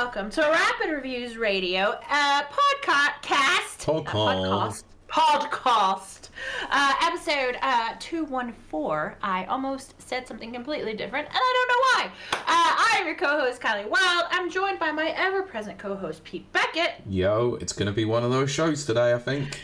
welcome to Rapid Reviews Radio, podcast, episode 214. I almost said something completely different, and I don't know why. I am your co-host, Kiley Wilde. I'm joined by my ever-present co-host, Pete Beckett. Yo, it's going to be one of those shows today, I think.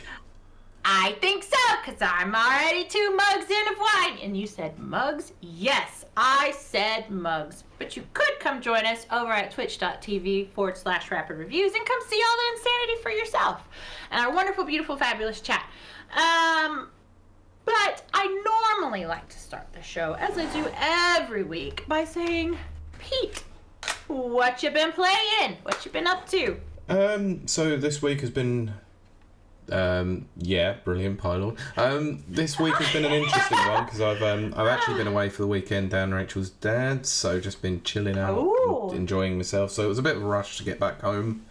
I think so, because I'm already 2 mugs in of wine. And you said mugs? Yes, I said mugs. But you could come join us over at twitch.tv/Rapid Reviews and come see all the insanity for yourself. And our wonderful, beautiful, fabulous chat. But I normally like to start the show, as I do every week, by saying, Pete, what you been playing? What you been up to? So this week has been... brilliant pylon. This week has been an interesting one because I've actually been away for the weekend down Rachel's dad's, so just been chilling out, and enjoying myself. So it was a bit of a rush to get back home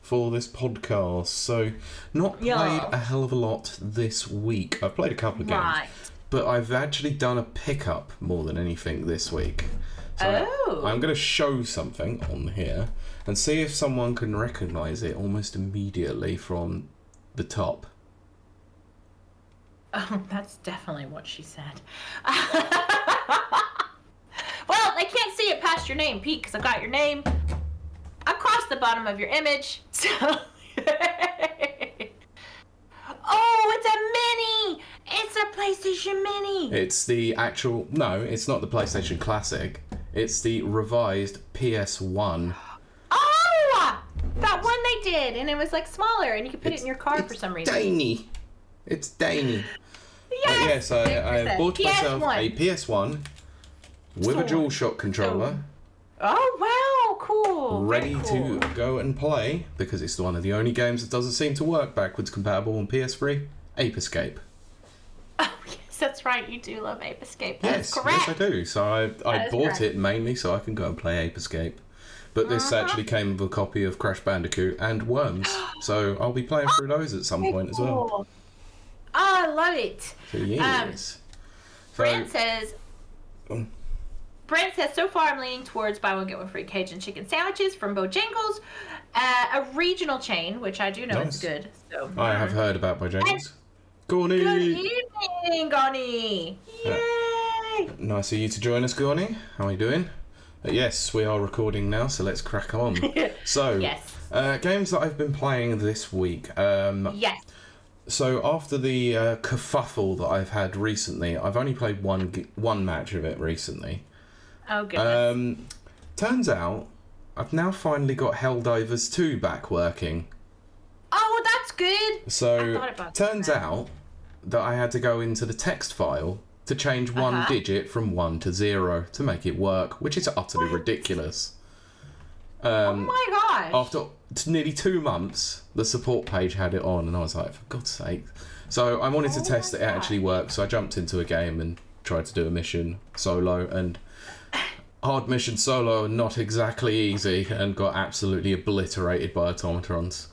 for this podcast. So not played a hell of a lot this week. I've played a couple of games, but I've actually done a pickup more than anything this week. So I'm going to show something on here and see if someone can recognise it almost immediately from the top. Oh, that's definitely what she said. Well, they can't see it past your name, Pete, because I've got your name across the bottom of your image. So, oh, it's a mini! It's a PlayStation Mini! It's the actual... No, it's not the PlayStation Classic. It's the revised PS1. Oh! That one they did, and it was like smaller, and you could put it in your car for some reason. Tiny. It's tiny. Yes, I bought myself a PS1 with a DualShock controller. Oh wow, cool. Ready to go and play, because it's one of the only games that doesn't seem to work backwards compatible on PS3. Ape Escape. Oh yes, that's right. You do love Ape Escape. That's correct. Yes, I do. So I bought it mainly so I can go and play Ape Escape. But this actually came with a copy of Crash Bandicoot and Worms, so I'll be playing through those at some point as well. Oh, I love it. So yes. Brent says, so far I'm leaning towards buy one get one free Cajun chicken sandwiches from Bojangles, a regional chain, which I do know is good. So I have heard about Bojangles. Gorny. Good evening, Gorny. Yay! Nice of you to join us, Gorny. How are you doing? Yes, we are recording now, so let's crack on. So, games that I've been playing this week. Yes. So after the kerfuffle that I've had recently, I've only played one match of it recently. Oh, goodness. Turns out, I've now finally got Helldivers 2 back working. Oh, that's good. So, turns out that I had to go into the text file to change one digit from 1 to 0 to make it work, which is utterly ridiculous. Oh my gosh. After nearly 2 months, the support page had it on, and I was like, for God's sake. So I wanted to test that it actually worked, so I jumped into a game and tried to do a mission solo, and hard mission solo are not exactly easy, and got absolutely obliterated by automatrons.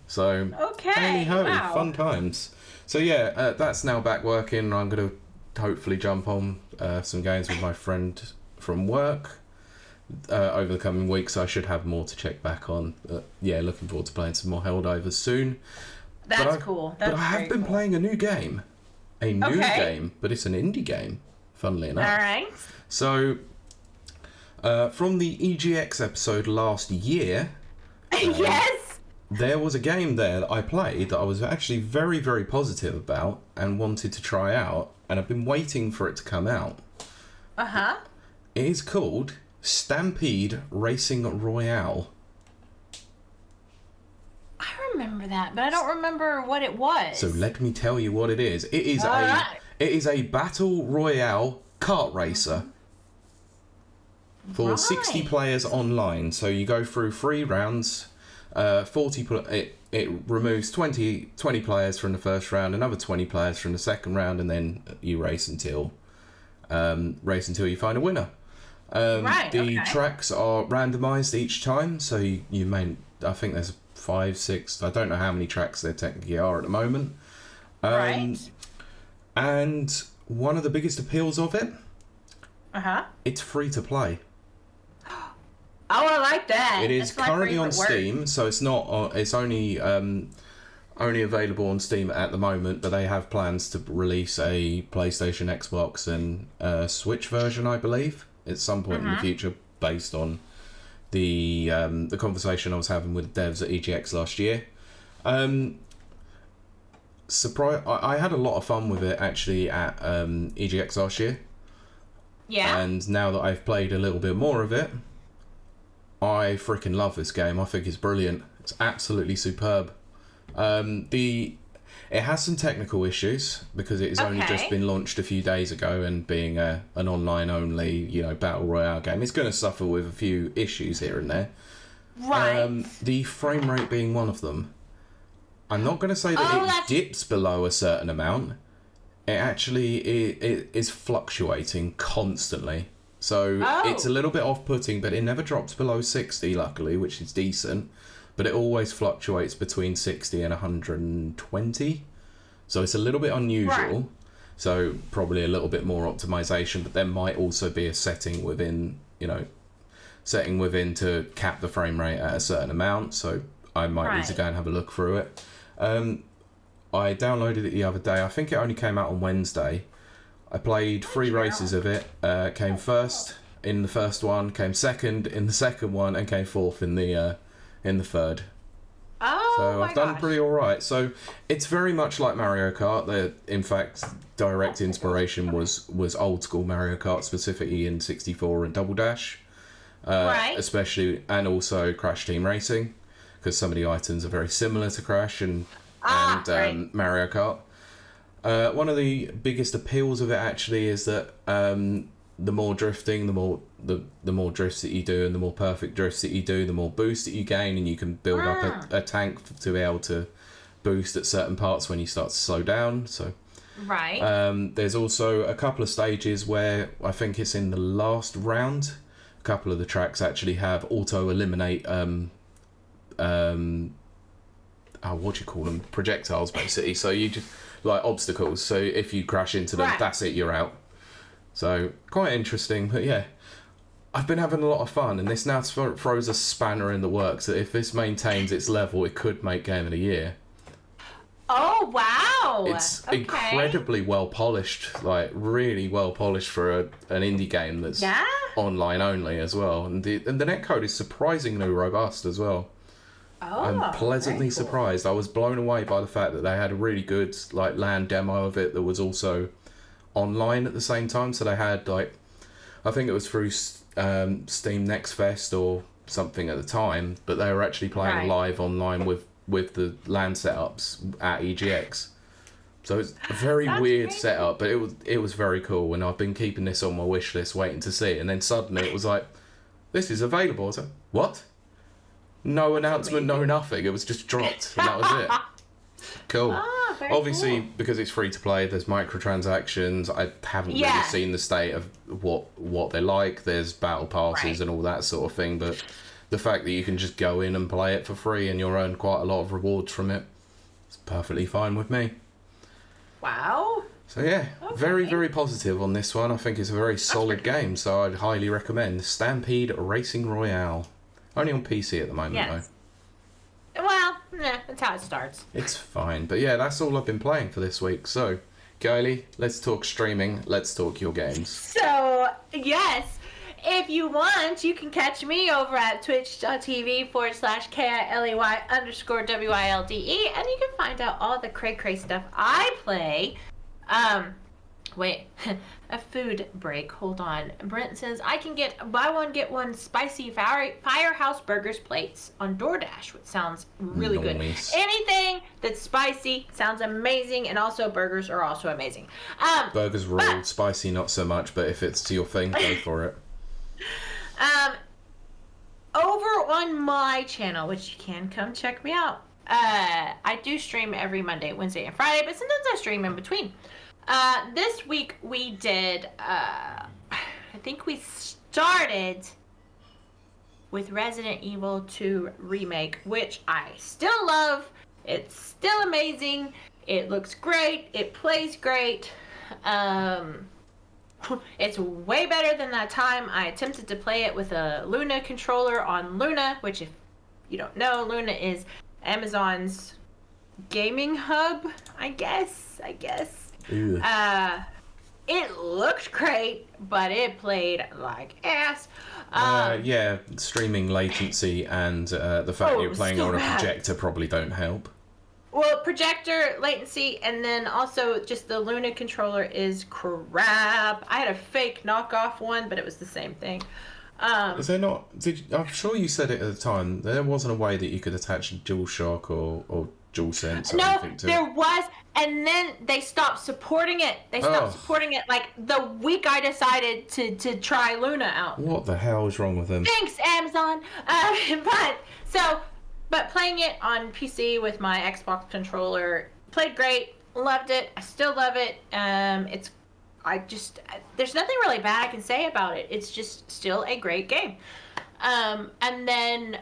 So, anyhow, fun times. So yeah, that's now back working. I'm going to hopefully jump on some games with my friend from work over the coming weeks. I should have more to check back on. Looking forward to playing some more Helldivers soon. That's cool. But I have been playing a new game. A new game, but it's an indie game, funnily enough. Alright. So, from the EGX episode last year... Yes! There was a game there that I played that I was actually very, very positive about and wanted to try out, and I've been waiting for it to come out. Uh-huh. It is called Stampede Racing Royale. I remember that, but I don't remember what it was. So let me tell you what it is. It is it is a battle royale kart racer for 60 players online. So you go through 3 rounds. 40. It removes 20 players from the first round, another 20 players from the second round, and then you race until you find a winner. The tracks are randomized each time, so you may. I think there's 5, 6. I don't know how many tracks there technically are at the moment. And one of the biggest appeals of it, it's free to play. Oh, I like bet. It is That's my currently on favorite word. Steam, so it's not. It's only available on Steam at the moment, but they have plans to release a PlayStation, Xbox, and Switch version, I believe, at some point in the future, based on the conversation I was having with devs at EGX last year. I had a lot of fun with it actually at EGX last year. Yeah. And now that I've played a little bit more of it, I freaking love this game. I think it's brilliant. It's absolutely superb. It has some technical issues because it has only just been launched a few days ago, and being an online only, battle royale game, it's going to suffer with a few issues here and there. Right. The frame rate being one of them. I'm not going to say that it dips below a certain amount. It actually it is fluctuating constantly. So it's a little bit off-putting, but it never drops below 60, luckily, which is decent. But it always fluctuates between 60 and 120. So it's a little bit unusual. Right. So probably a little bit more optimization, but there might also be a setting within to cap the frame rate at a certain amount. So I might need to go and have a look through it. I downloaded it the other day. I think it only came out on Wednesday. I played 3 races of it. Came first in the first one, came second in the second one, and came fourth in the third. Oh, so I've done pretty all right. So it's very much like Mario Kart. In fact, direct inspiration was old school Mario Kart, specifically in 64 and Double Dash, especially, and also Crash Team Racing, because some of the items are very similar to Crash and Mario Kart. One of the biggest appeals of it actually is that the more drifting, the more drifts that you do, and the more perfect drifts that you do, the more boost that you gain, and you can build up a tank to be able to boost at certain parts when you start to slow down. So there's also a couple of stages where I think it's in the last round. A couple of the tracks actually have auto eliminate what do you call them? Projectiles, basically. So you just like obstacles. So if you crash into them, that's it. You're out. So quite interesting, but yeah, I've been having a lot of fun, and this now throws a spanner in the works that if this maintains its level, it could make Game of the Year. Oh wow! It's incredibly well polished, like really well polished for an indie game that's online only as well, and the netcode is surprisingly robust as well. I'm pleasantly surprised. I was blown away by the fact that they had a really good LAN demo of it that was also online at the same time. So they had I think it was through Steam Next Fest or something at the time, but they were actually playing live online with the LAN setups at EGX. So it's a very weird setup, but it was very cool, and I've been keeping this on my wish list waiting to see it, and then suddenly it was like, this is available. I was like, what? No announcement, no nothing. It was just dropped, and that was it. Cool. Obviously, because it's free to play, there's microtransactions. I haven't really seen the state of what they're like. There's battle passes and all that sort of thing, but the fact that you can just go in and play it for free and you'll earn quite a lot of rewards from it, it's perfectly fine with me. Wow. So yeah, very, very positive on this one. I think it's a very solid game, so I'd highly recommend Stampede Racing Royale. Only on PC at the moment, though. Well, that's how it starts. It's fine. But yeah, that's all I've been playing for this week. So, Kiley, let's talk streaming. Let's talk your games. So, yes. If you want, you can catch me over at twitch.tv/KILEY_WILDE, and you can find out all the cray stuff I play. Wait, a food break. Hold on. Brent says, I can buy one, get one spicy Firehouse Burgers plates on DoorDash, which sounds really good. Anything that's spicy sounds amazing, and also burgers are also amazing. Burgers rule, spicy not so much, but if it's to your thing, go for it. Over on my channel, which you can come check me out, I do stream every Monday, Wednesday, and Friday, but sometimes I stream in between. This week we did, I think we started with Resident Evil 2 Remake, which I still love. It's still amazing. It looks great. It plays great. It's way better than that time I attempted to play it with a Luna controller on Luna, which, if you don't know, Luna is Amazon's gaming hub, I guess. Ew. It looked great, but it played like ass. Yeah, streaming latency and the fact that you're playing so on a bad. projector probably don't help. Well, projector latency and then also just the Luna controller is crap. I had a fake knockoff one, but it was the same thing. Is there not? I'm sure you said it at the time. There wasn't a way that you could attach DualShock or DualSense or No, anything to there it. was, and then they stopped supporting it. They stopped supporting it like the week I decided to try Luna out. What the hell is wrong with them? Thanks, Amazon. But playing it on PC with my Xbox controller, played great, loved it. I still love it. There's nothing really bad I can say about it. It's just still a great game. And then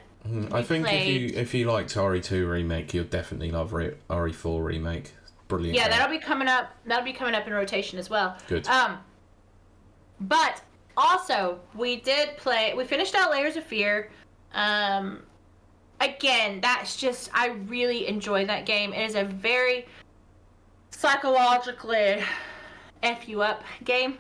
I think if you liked RE2 Remake, you'll definitely love RE4 Remake. Brilliant. Yeah, game. that'll be coming up. That'll be coming up in rotation as well. Good. But also we finished out Layers of Fear. Again, I really enjoy that game. It is a very psychologically F you up game.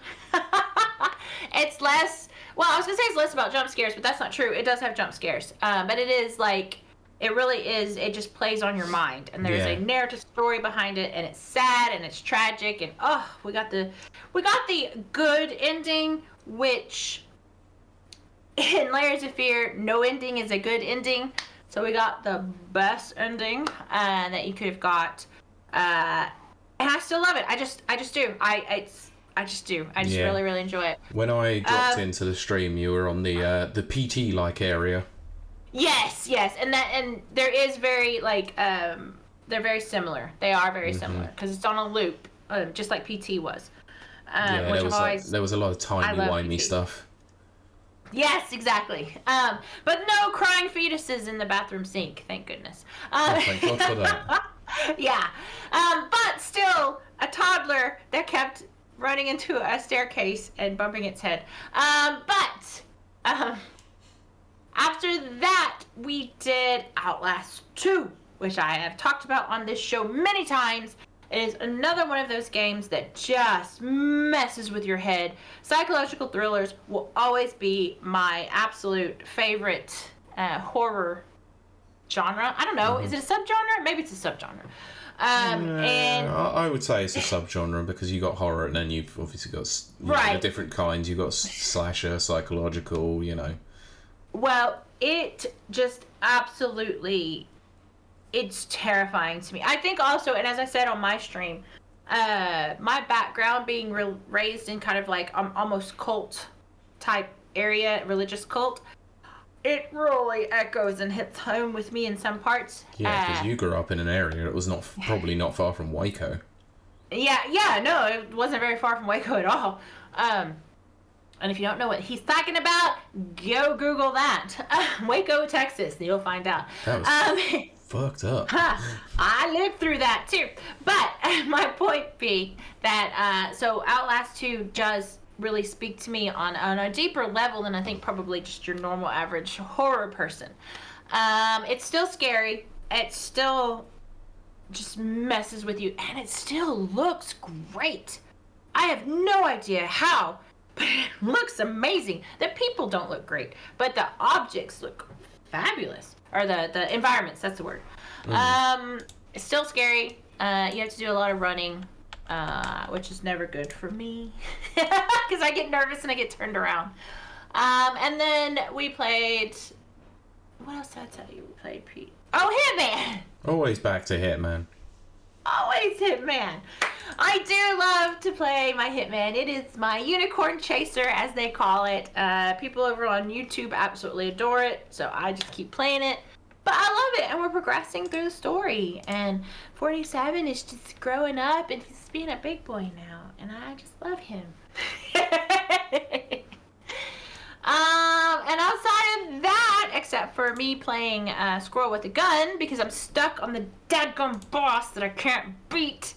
It's less, well, I was gonna say it's less about jump scares, but that's not true. It does have jump scares. But it is like, it really is, it just plays on your mind. And there's a narrative story behind it, and it's sad and it's tragic, and we got the good ending, which in Layers of Fear, no ending is a good ending. So we got the best ending that you could have got. And I still love it. I just do. I just do. I just really, really enjoy it. When I dropped into the stream, you were on the PT-like area. Yes, and there is very they're very similar. They are very similar because it's on a loop, just like PT was. Which there was a lot of timey-wimey PT. stuff. Yes, exactly. But no crying fetuses in the bathroom sink, thank goodness. Thank God for that. Yeah. But still, a toddler that kept running into a staircase and bumping its head. But after that, we did Outlast 2, which I have talked about on this show many times. It is another one of those games that just messes with your head. Psychological thrillers will always be my absolute favorite horror genre. I don't know. Is it a subgenre? Maybe it's a subgenre. And I would say it's a subgenre because you got horror and then you've obviously got different kinds. You've got slasher, psychological, Well, it just absolutely... It's terrifying to me. I think also, and as I said on my stream, my background being raised in kind of like almost cult type area, religious cult, it really echoes and hits home with me in some parts. Yeah, because you grew up in an area that was probably not far from Waco. Yeah, no, it wasn't very far from Waco at all. And if you don't know what he's talking about, go Google that. Waco, Texas, you'll find out. That was fucked up. I lived through that too. But my point being that, so Outlast 2 does really speak to me on a deeper level than I think probably just your normal average horror person. It's still scary. It still just messes with you, and it still looks great. I have no idea how, but it looks amazing. The people don't look great, but the objects look fabulous. Or the environments, that's the word. It's still scary. You have to do a lot of running, which is never good for me. Because I get nervous and I get turned around. And then we played... What else did I tell you we played, Pete? Oh, Hitman! Always back to Hitman. Always Hitman. I do love to play my Hitman. It is my unicorn chaser, as they call it. People over on YouTube absolutely adore it, so I just keep playing it. But I love it, and we're progressing through the story. And 47 is just growing up, and he's being a big boy now, and I just love him. And outside of that, except for me playing Squirrel with a Gun, because I'm stuck on the dadgum boss that I can't beat,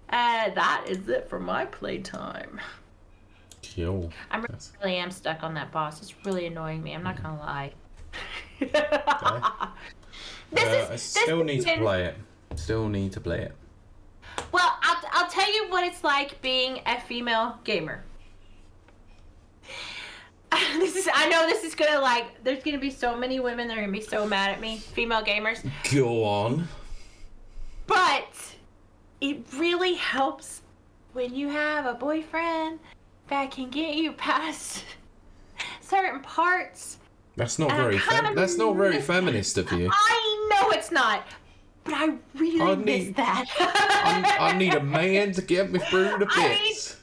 that is it for my playtime. Cool. I really am stuck on that boss. It's really annoying me. I'm not gonna lie. Okay. I still need to play it. Still need to play it. Well, I'll tell you what it's like being a female gamer. I know this is gonna there's gonna be so many women that are gonna be so mad at me, female gamers. Go on. But it really helps when you have a boyfriend that can get you past certain parts. That's not very feminist of you. I know it's not, but I really miss that. I need a man to get me through the bits.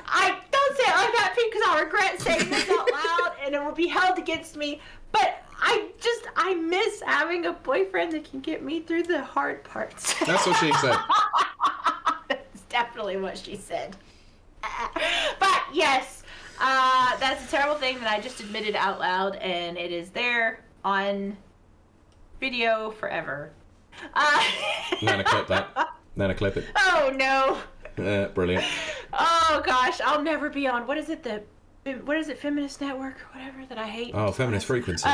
I don't say it like that, Pete, because I'll regret saying this out loud and it will be held against me. But I miss having a boyfriend that can get me through the hard parts. That's what she said. That's definitely what she said. But yes, that's a terrible thing that I just admitted out loud, and it is there on video forever. Nana clip that. Nana clip it. Oh no. Brilliant. Oh gosh, I'll never be on. What is it? Feminist Network or whatever that I hate. Oh, Feminist Frequency.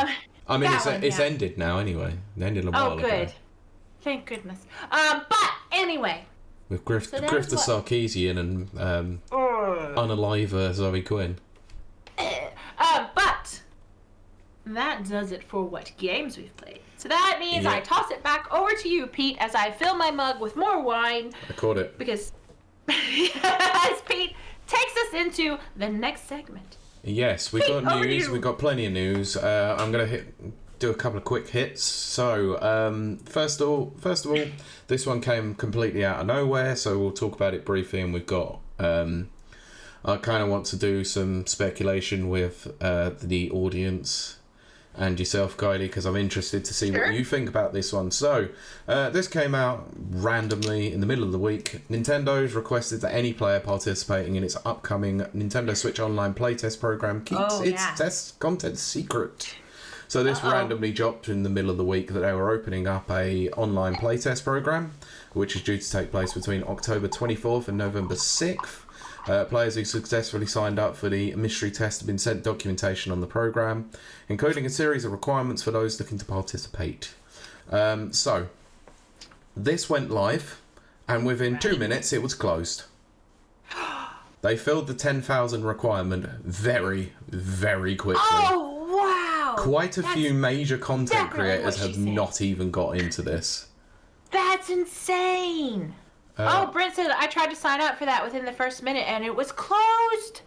I mean, it's ended now anyway. It ended a while ago. Oh, good. Thank goodness. But anyway. With Grifter Sarkeesian and unalive Zoe Quinn. But that does it for what games we've played. So that means I toss it back over to you, Pete, as I fill my mug with more wine. I caught it. Because as Pete takes us into the next segment. Yes, we got news. We got plenty of news. I'm gonna do a couple of quick hits. So, first of all, this one came completely out of nowhere. So we'll talk about it briefly, and we've got. I kind of want to do some speculation with the audience and yourself, Kylie, because I'm interested to see what you think about this one. So, this came out randomly in the middle of the week. Nintendo's requested that any player participating in its upcoming Nintendo Switch Online playtest program keeps its test content secret. So this randomly dropped in the middle of the week that they were opening up a online playtest program, which is due to take place between October 24th and November 6th. Players who successfully signed up for the mystery test have been sent documentation on the program, including a series of requirements for those looking to participate. So, this went live, and within 2 minutes it was closed. They filled the 10,000 requirement very, very quickly. Oh, wow! Quite a few major content creators have not even got into this. That's insane! Brent said I tried to sign up for that within the first minute and it was closed.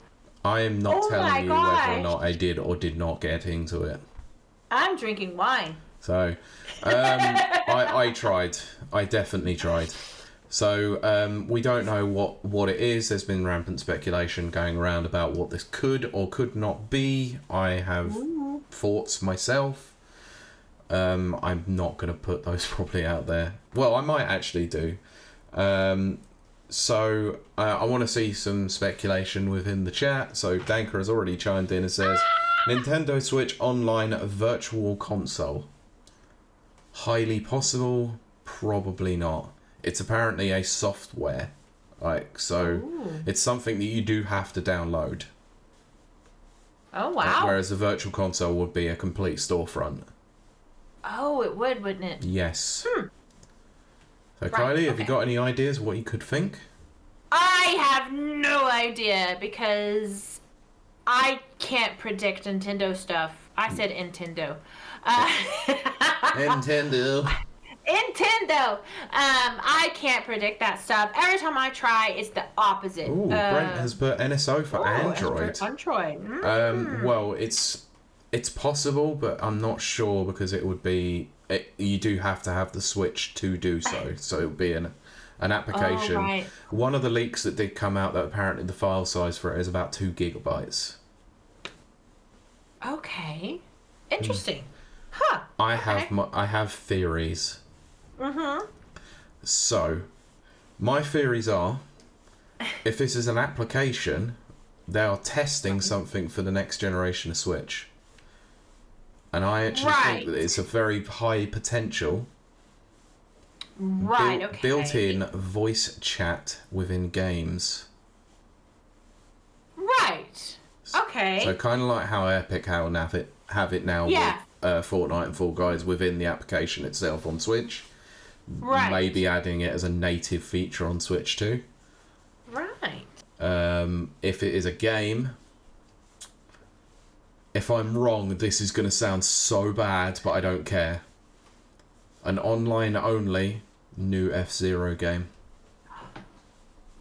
I am not telling you whether or not I did or did not get into it. I'm drinking wine. So, I tried. I definitely tried. So, we don't know what it is. There's been rampant speculation going around about what this could or could not be. I have thoughts myself. I'm not going to put those probably out there. Well, I might actually do. So I want to see some speculation within the chat. So Danker has already chimed in and says Nintendo Switch Online Virtual Console. Highly possible, probably not. It's apparently a software. It's something that you do have to download. Oh wow. Whereas a virtual console would be a complete storefront. Oh, it would, wouldn't it? Yes. So, Kylie, have you got any ideas what you could think? I have no idea because I can't predict Nintendo stuff. I said Nintendo. Nintendo. Nintendo. I can't predict that stuff. Every time I try, it's the opposite. Ooh, Brent has put NSO for Android. Android. Well, it's possible, but I'm not sure because it would be. You do have to have the Switch to do so. So it would be an application. Oh, right. One of the leaks that did come out that apparently the file size for it is about 2 gigabytes. Okay. Interesting. Huh. I have theories. So, my theories are, if this is an application, they are testing something for the next generation of Switch. And I actually think that it's a very high potential built-in voice chat within games. Right. Okay. So kind of like how Epic have it now with Fortnite and Fall Guys within the application itself on Switch. Right. Maybe adding it as a native feature on Switch too. Right. If it is a game, if I'm wrong, this is going to sound so bad, but I don't care. An online only new F-Zero game.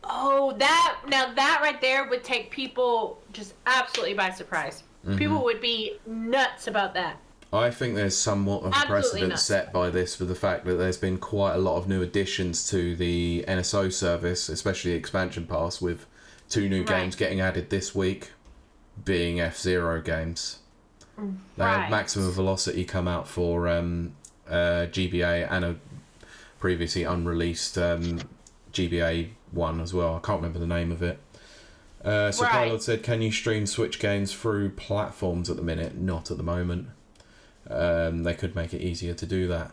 Oh, that right there would take people just absolutely by surprise. Mm-hmm. People would be nuts about that. I think there's somewhat of a precedent set by this with the fact that there's been quite a lot of new additions to the NSO service, especially the expansion pass, with 2 new games getting added this week, being F-Zero games. They had Maximum Velocity come out for GBA and a previously unreleased GBA one as well. I can't remember the name of it. So Pilot said, can you stream Switch games through platforms at the minute? Not at the moment. They could make it easier to do that.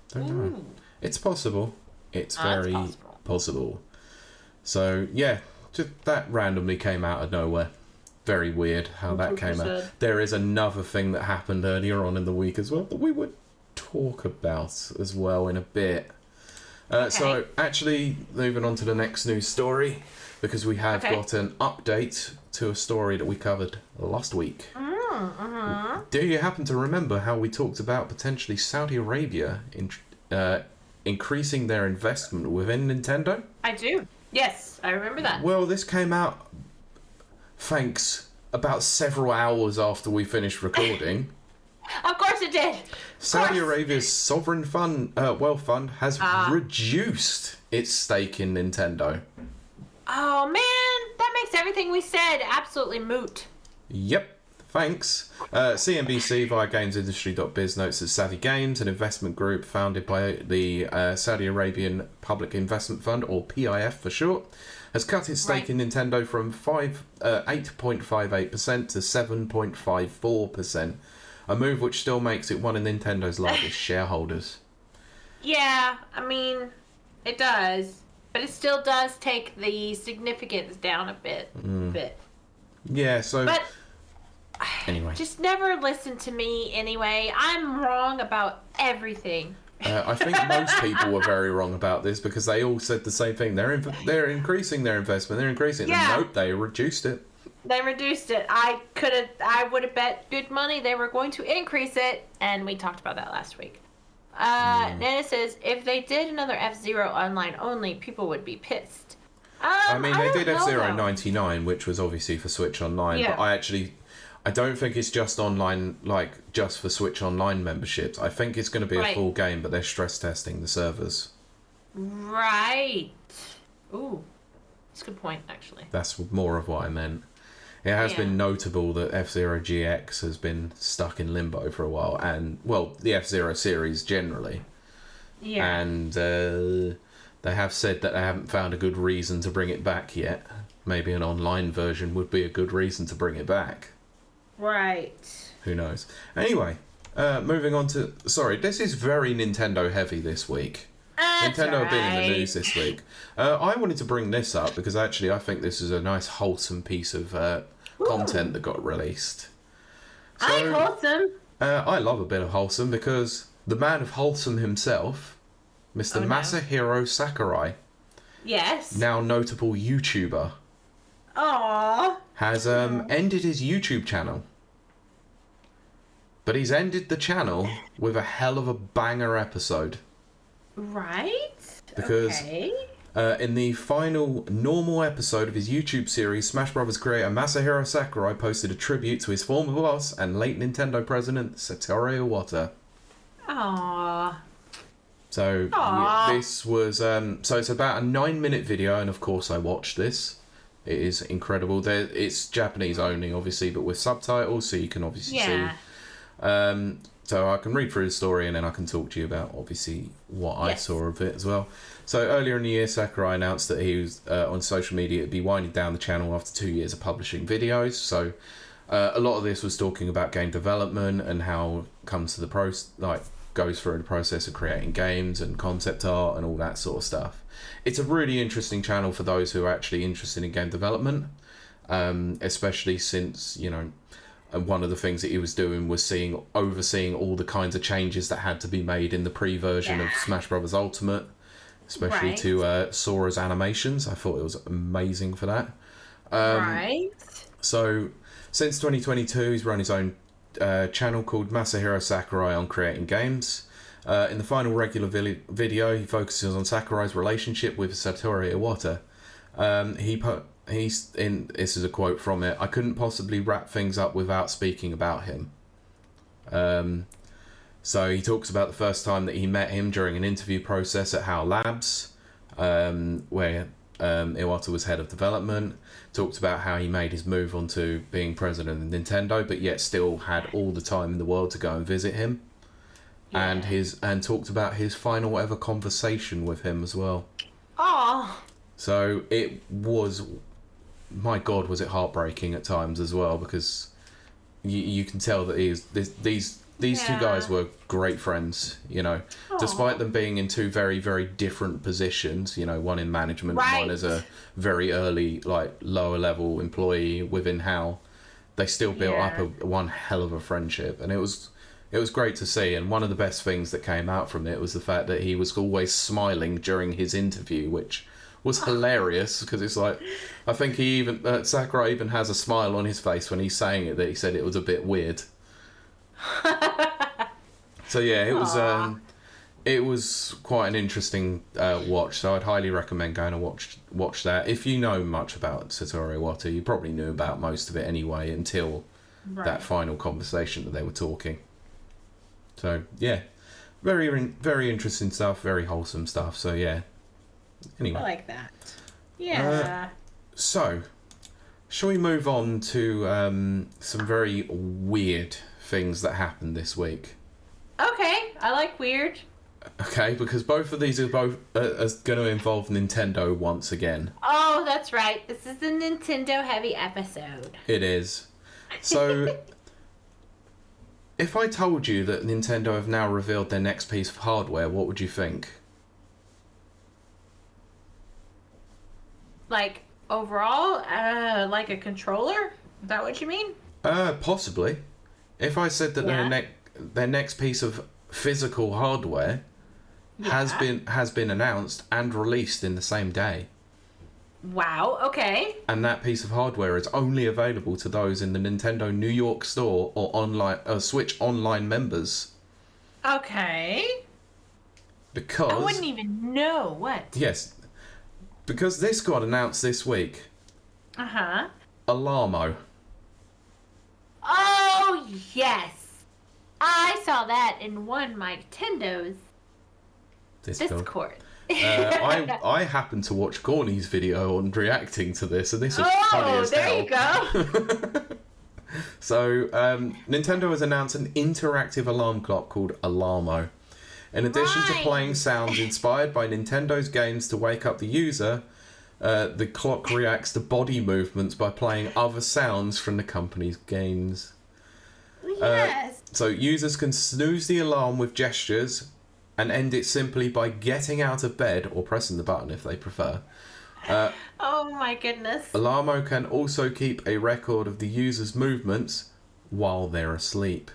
Don't know. It's possible. It's very possible. So yeah, just that randomly came out of nowhere. Very weird how that came out. There is another thing that happened earlier on in the week as well that we would talk about as well in a bit. So actually moving on to the next news story, because we have got an update to a story that we covered last week. Do you happen to remember how we talked about potentially Saudi Arabia increasing their investment within Nintendo? I do. Yes, I remember that. Well, this came out thanks about several hours after we finished recording. Of course it did. Saudi Arabia's sovereign wealth fund has reduced its stake in Nintendo. Oh man, that makes everything we said absolutely moot. Yep. Thanks. CNBC via GamesIndustry.biz notes that Savvy Games, an investment group founded by the Saudi Arabian Public Investment Fund, or PIF for short, has cut its stake in Nintendo from 8.58% to 7.54%, a move which still makes it one of Nintendo's largest shareholders. Yeah, I mean, it does. But it still does take the significance down a bit. Yeah, so... But... Anyway. Just never listen to me anyway. I'm wrong about everything. I think most people were very wrong about this because they all said the same thing. They're increasing their investment. They're increasing it. Yeah. Nope, they reduced it. They reduced it. I would have bet good money they were going to increase it, and we talked about that last week. Nana says, if they did another F-Zero online only, people would be pissed. I mean, they did F-Zero 99, which was obviously for Switch Online, but I don't think it's just online, like, just for Switch Online memberships. I think it's going to be a full game, but they're stress testing the servers. Right. Ooh. That's a good point, actually. That's more of what I meant. It has been notable that F-Zero GX has been stuck in limbo for a while, and, well, the F-Zero series generally. Yeah. And they have said that they haven't found a good reason to bring it back yet. Maybe an online version would be a good reason to bring it back. Right. Who knows? Anyway, moving on to... Sorry, this is very Nintendo heavy this week. Nintendo have been in the news this week. I wanted to bring this up because actually I think this is a nice wholesome piece of content that got released. So, I like wholesome. I love a bit of wholesome because the man of wholesome himself, Mr. Masahiro Sakurai, now notable YouTuber, has ended his YouTube channel. But he's ended the channel with a hell of a banger episode. Right? Because in the final normal episode of his YouTube series, Smash Bros. Creator Masahiro Sakurai posted a tribute to his former boss and late Nintendo president, Satoru Iwata. Aww. So this was... so it's about a 9-minute video, and of course I watched this. It is incredible. It's Japanese only, obviously, but with subtitles, so you can obviously see... So I can read through the story and then I can talk to you about, obviously, what I saw of it as well. So earlier in the year, Sakurai announced that he was on social media to be winding down the channel after 2 years of publishing videos. So a lot of this was talking about game development and how it comes to the goes through the process of creating games and concept art and all that sort of stuff. It's a really interesting channel for those who are actually interested in game development. especially since, you know, one of the things that he was doing was overseeing all the kinds of changes that had to be made in the pre-version of Smash Bros. Ultimate, especially to Sora's animations. I thought it was amazing for that. So, since 2022, he's run his own channel called Masahiro Sakurai on Creating Games. In the final regular video, he focuses on Sakurai's relationship with Satoru Iwata. This is a quote from it: "I couldn't possibly wrap things up without speaking about him." So he talks about the first time that he met him during an interview process at HAL Labs, where Iwata was head of development. Talked about how he made his move onto being president of Nintendo, but yet still had all the time in the world to go and visit him. And talked about his final ever conversation with him as well. Oh. So it was, my God, was it heartbreaking at times as well, because you can tell that these two guys were great friends, you know. Aww. Despite them being in two very, very different positions, you know, one in management, one as a very early, like, lower level employee within HAL, they still built up one hell of a friendship, and it was great to see. And one of the best things that came out from it was the fact that he was always smiling during his interview, which was hilarious, because it's like, I think he even Sakurai even has a smile on his face when he's saying it, that he said it was a bit weird. So yeah, it was quite an interesting watch. So I'd highly recommend going to watch that. If you know much about Satoru Iwata, you probably knew about most of it anyway until that final conversation that they were talking. So yeah, very very interesting stuff, very wholesome stuff. So yeah. Anyway, I like that. Yeah. So, shall we move on to some very weird things that happened this week? Okay, I like weird. Okay, because both of these are going to involve Nintendo once again. Oh, that's right. This is a Nintendo heavy episode. It is. So, if I told you that Nintendo have now revealed their next piece of hardware, what would you think? Like, overall? Like a controller? Is that what you mean? Possibly. If I said that their next piece of physical hardware has been announced and released in the same day. Wow, okay. And that piece of hardware is only available to those in the Nintendo New York store or online Switch Online members. Okay. Because I wouldn't even know what. Yes. Because this got announced this week. Uh-huh. Alamo. Oh, yes. I saw that in one of my Nintendo's Discord. I happened to watch Corny's video on reacting to this, and this was funny as hell. Oh, there you go. So, Nintendo has announced an interactive alarm clock called Alamo. In addition to playing sounds inspired by Nintendo's games to wake up the user, the clock reacts to body movements by playing other sounds from the company's games. Yes. So users can snooze the alarm with gestures and end it simply by getting out of bed or pressing the button if they prefer. Oh my goodness. Alamo can also keep a record of the user's movements while they're asleep.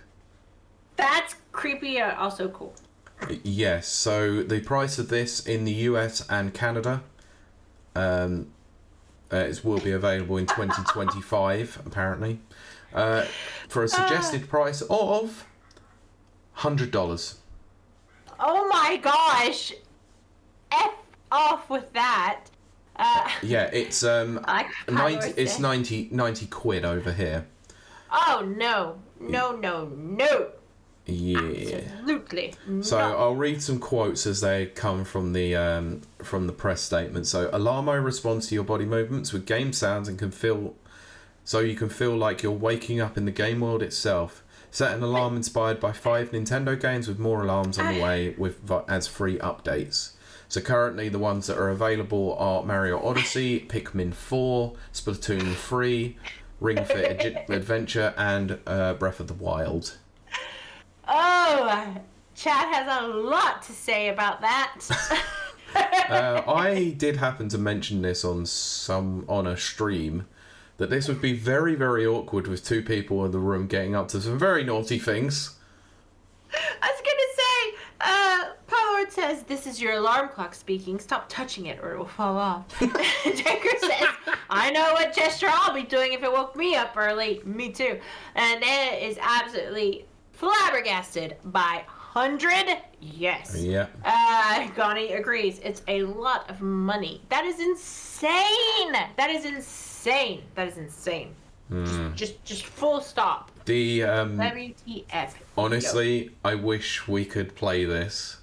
That's creepy, also cool. Yes, so the price of this in the US and Canada will be available in 2025, apparently, for a suggested price of $100. Oh my gosh! F off with that. Yeah, it's 90 quid over here. Oh no. Yeah. Absolutely. So no. I'll read some quotes as they come from the press statement. So Alamo responds to your body movements with game sounds and so you can feel like you're waking up in the game world itself. Set an alarm inspired by 5 Nintendo games with more alarms on the way as free updates. So currently the ones that are available are Mario Odyssey, Pikmin 4, Splatoon 3, Ring Fit Adventure, and Breath of the Wild. Oh, Chad has a lot to say about that. I did happen to mention this on a stream, that this would be very, very awkward with two people in the room getting up to some very naughty things. I was gonna say, Pollard says, "This is your alarm clock speaking. Stop touching it or it will fall off." Jaker says, "I know what gesture I'll be doing if it woke me up early." Me too. And Anna is absolutely flabbergasted by 100. Yes. Yeah. Gani agrees. It's a lot of money. That is insane. That is insane. That is insane. Just full stop. The WTF. honestly, I wish we could play this,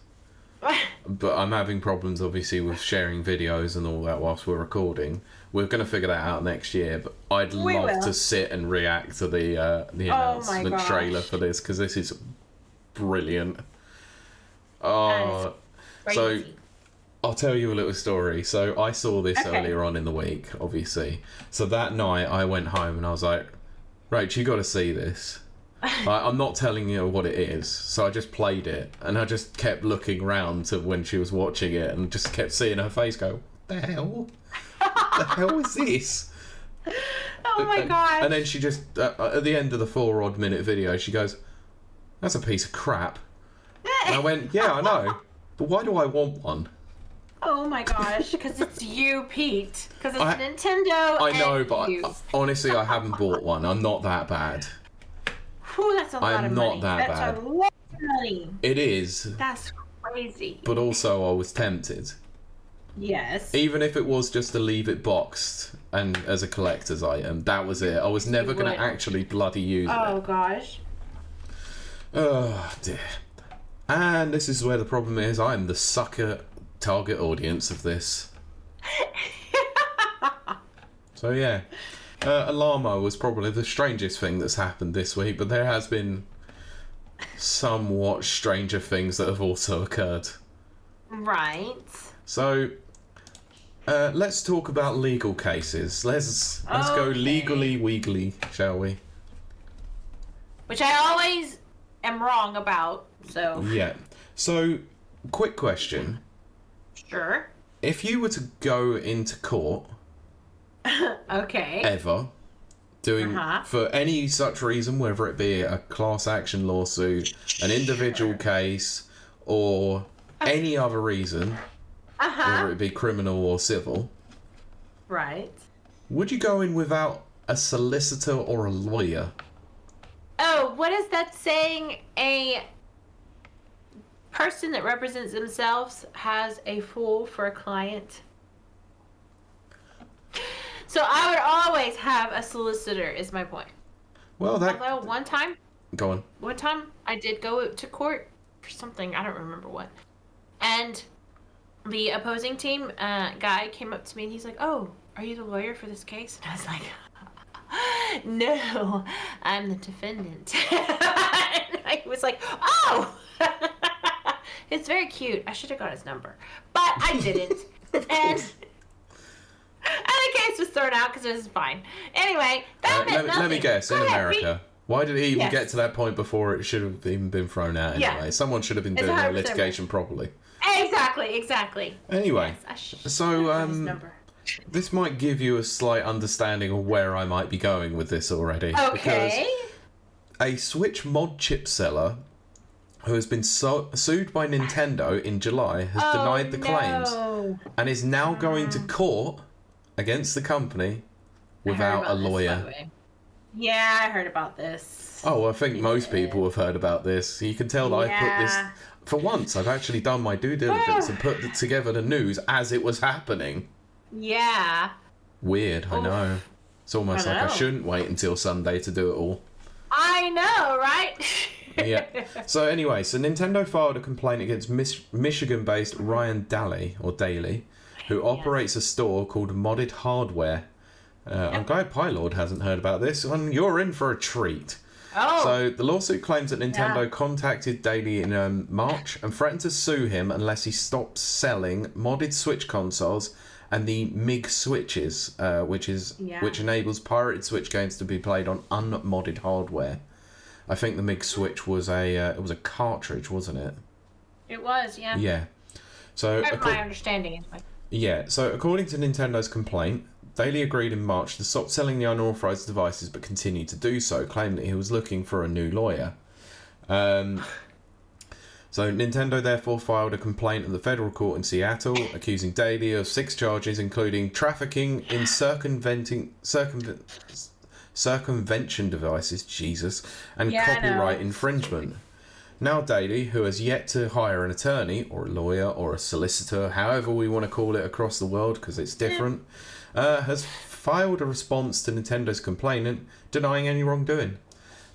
but I'm having problems obviously with sharing videos and all that whilst we're recording. We're going to figure that out next year, but I'd love to sit and react to the announcement trailer for this, because this is brilliant. Oh, so I'll tell you a little story. So I saw this earlier on in the week, obviously. So that night I went home and I was like, Rach, you got to see this. I'm not telling you what it is. So I just played it and I just kept looking round to when she was watching it and just kept seeing her face go, what the hell? What the hell is this? Oh my god. And then she just, at the end of the 4 odd minute video, she goes, that's a piece of crap. And I went, yeah, I know. But why do I want one? Oh my gosh, because it's you, Pete. Because it's Nintendo. I know, but honestly, I haven't bought one. I'm not that bad. Whew, that's a lot of money. That's a lot of money. It is. That's crazy. But also, I was tempted. Yes. Even if it was just to leave it boxed and as a collector's item, that was it. I was never going to actually bloody use it. Oh gosh. Oh dear. And this is where the problem is. I'm the sucker target audience of this. So yeah, Alamo was probably the strangest thing that's happened this week, but there has been somewhat stranger things that have also occurred. Right. So let's talk about legal cases. Let's go legally weegly, shall we? Which I always am wrong about. So yeah. So quick question. Sure. If you were to go into court, ever, doing for any such reason, whether it be a class action lawsuit, an individual case, or any other reason, whether it be criminal or civil, right? Would you go in without a solicitor or a lawyer? Oh, what is that saying? A person that represents themselves has a fool for a client. So I would always have a solicitor, is my point. Well, although one time I did go to court for something, I don't remember what, and the opposing team guy came up to me and he's like, "Oh, are you the lawyer for this case?" And I was like, "No, I'm the defendant." And I was like, "Oh." It's very cute. I should have got his number, but I didn't. And the case was thrown out because it was fine. Anyway, that meant nothing. Let me guess. In America, why did it even get to that point before it should have even been thrown out anyway? Yeah. Someone should have been doing their litigation properly. Exactly. Anyway, so this might give you a slight understanding of where I might be going with this already. Okay. Because a Switch mod chip seller who has been sued by Nintendo in July has denied the claims and is now going to court against the company without a lawyer. Yeah, I heard about this. Oh, I think most people have heard about this. You can tell that I've put this... For once, I've actually done my due diligence and put together the news as it was happening. Yeah. Weird, I know. It's almost like I shouldn't wait until Sunday to do it all. I know, right? Yeah. So anyway, Nintendo filed a complaint against Michigan-based Ryan Daly, who operates a store called Modded Hardware. I'm glad Pylord hasn't heard about this, and you're in for a treat. Oh. So the lawsuit claims that Nintendo contacted Daly in March and threatened to sue him unless he stops selling modded Switch consoles and the MIG switches, which enables pirated Switch games to be played on unmodded hardware. I think the MIG switch was a cartridge, wasn't it? It was, yeah. Yeah. So my understanding is yeah. So according to Nintendo's complaint, Daly agreed in March to stop selling the unauthorized devices, but continued to do so, claiming that he was looking for a new lawyer. So Nintendo therefore filed a complaint at the federal court in Seattle, accusing Daly of 6 charges, including trafficking in circumvention devices, Jesus, and copyright infringement. Now Daly, who has yet to hire an attorney, or a lawyer, or a solicitor, however we want to call it across the world, because it's different, has filed a response to Nintendo's complainant, denying any wrongdoing.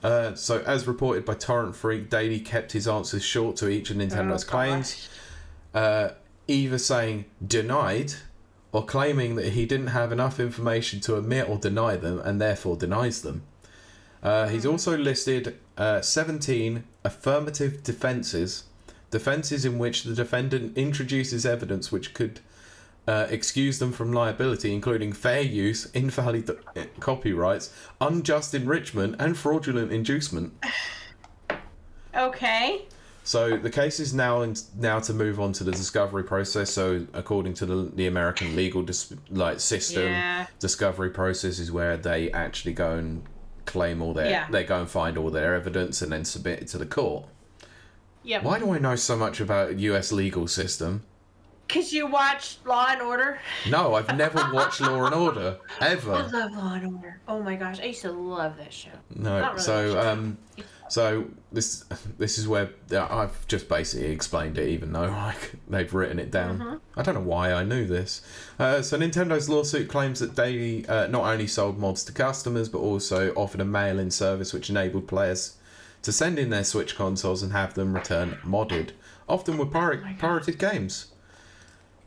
So, as reported by Torrent Freak, Daly kept his answers short to each of Nintendo's claims, either saying denied or claiming that he didn't have enough information to admit or deny them and therefore denies them. He's also listed 17 affirmative defences in which the defendant introduces evidence which could excuse them from liability, including fair use, invalid copyrights, unjust enrichment, and fraudulent inducement. Okay. So the case is now to move on to the discovery process. So according to the American legal system, discovery process is where they actually go and claim all their, they go and find all their evidence and then submit it to the court. Yep. Why do I know so much about U.S. legal system? Because you watch Law and Order? No, I've never watched Law and Order, ever. I love Law and Order. Oh my gosh, I used to love that show. No, really so this is where I've just basically explained it, even though they've written it down. Mm-hmm. I don't know why I knew this. So Nintendo's lawsuit claims that Daly not only sold mods to customers, but also offered a mail-in service which enabled players to send in their Switch consoles and have them returned modded, often with pirated games.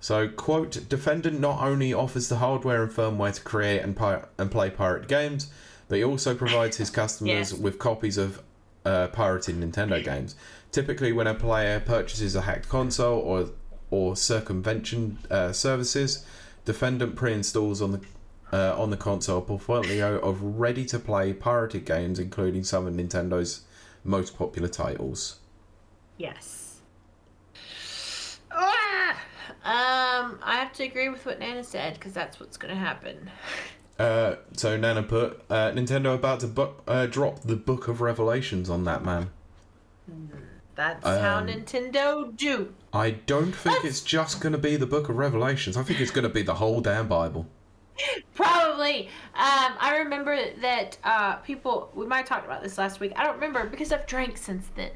So, quote, defendant not only offers the hardware and firmware to create and play pirate games, but he also provides his customers with copies of pirated Nintendo games. Typically, when a player purchases a hacked console or circumvention services, defendant pre-installs on the console a portfolio of ready-to-play pirated games, including some of Nintendo's most popular titles. Yes. I have to agree with what Nana said, because that's what's going to happen. So Nana put, Nintendo about to drop the Book of Revelations on that, man. That's how Nintendo do. I don't think it's just going to be the Book of Revelations. I think it's going to be the whole damn Bible. Probably. I remember that people, we might have talked about this last week. I don't remember because I've drank since then.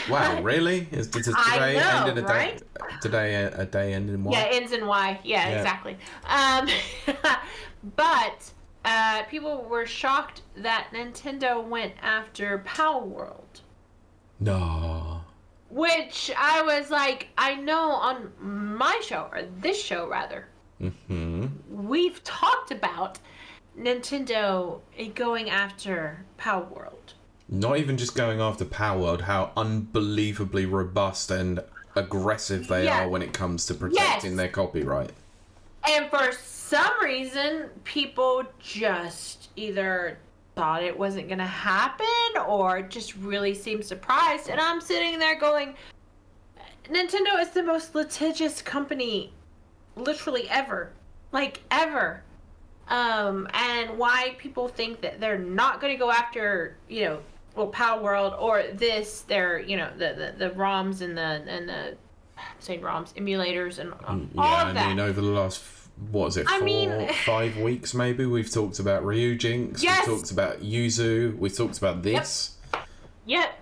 Wow, really? Did today end in a day? Today a day end in Y? Yeah, ends in Y. Yeah, exactly. But people were shocked that Nintendo went after Power World. No. Which I was like, I know on my show, or this show rather, we've talked about Nintendo going after Power World. Not even just going after Power World, how unbelievably robust and aggressive they are when it comes to protecting their copyright. And for some reason, people just either thought it wasn't going to happen or just really seemed surprised. And I'm sitting there going, Nintendo is the most litigious company literally ever. Like, ever. And why people think that they're not going to go after, Power World or this, their, the ROMs and the I'm saying ROMs, emulators and all of that. I mean, over the last, 5 weeks maybe, we've talked about Ryujinx, we've talked about Yuzu, we've talked about this. Yep.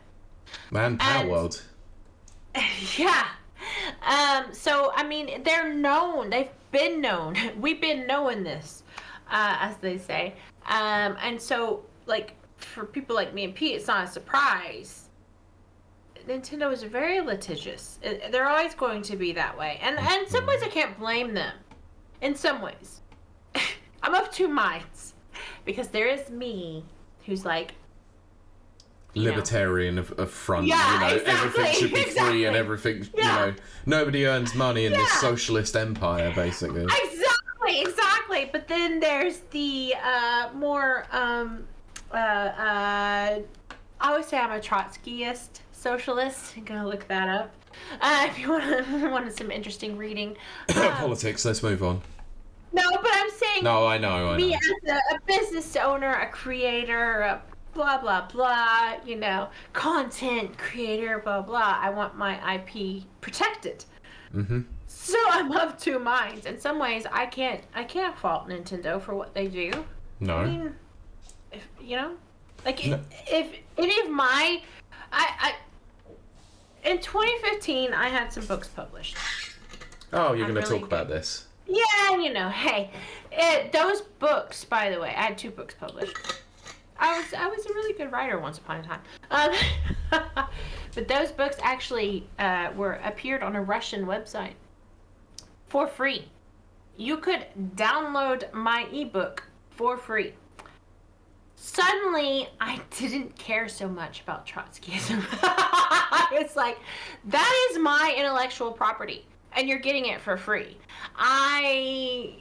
Man, Power World. Yeah. So, I mean, they're known. They've been known. We've been knowing this, as they say. And so, for people like me and Pete, it's not a surprise. Nintendo is very litigious. They're always going to be that way. And in some ways, I can't blame them. In some ways. I'm of two minds. Because there is me, who's like, libertarian of front, exactly, everything should be free and everything, nobody earns money in this socialist empire, basically. Exactly. But then there's the more, I always say I'm a Trotskyist socialist. Go look that up. If you want some interesting reading. Politics, let's move on. No, but I'm saying No, I know. me as a business owner, a creator, a blah, blah, blah, content creator, blah, blah. I want my IP protected. Mm-hmm. So I'm of two minds. In some ways, I can't fault Nintendo for what they do. No. I mean, if any of my, in 2015, I had some books published. Oh, you're going to talk about this? Yeah, hey, those books, by the way, I had 2 books published. I was a really good writer once upon a time. But those books actually appeared on a Russian website for free. You could download my ebook for free. Suddenly, I didn't care so much about Trotskyism. It's like, that is my intellectual property, and you're getting it for free. I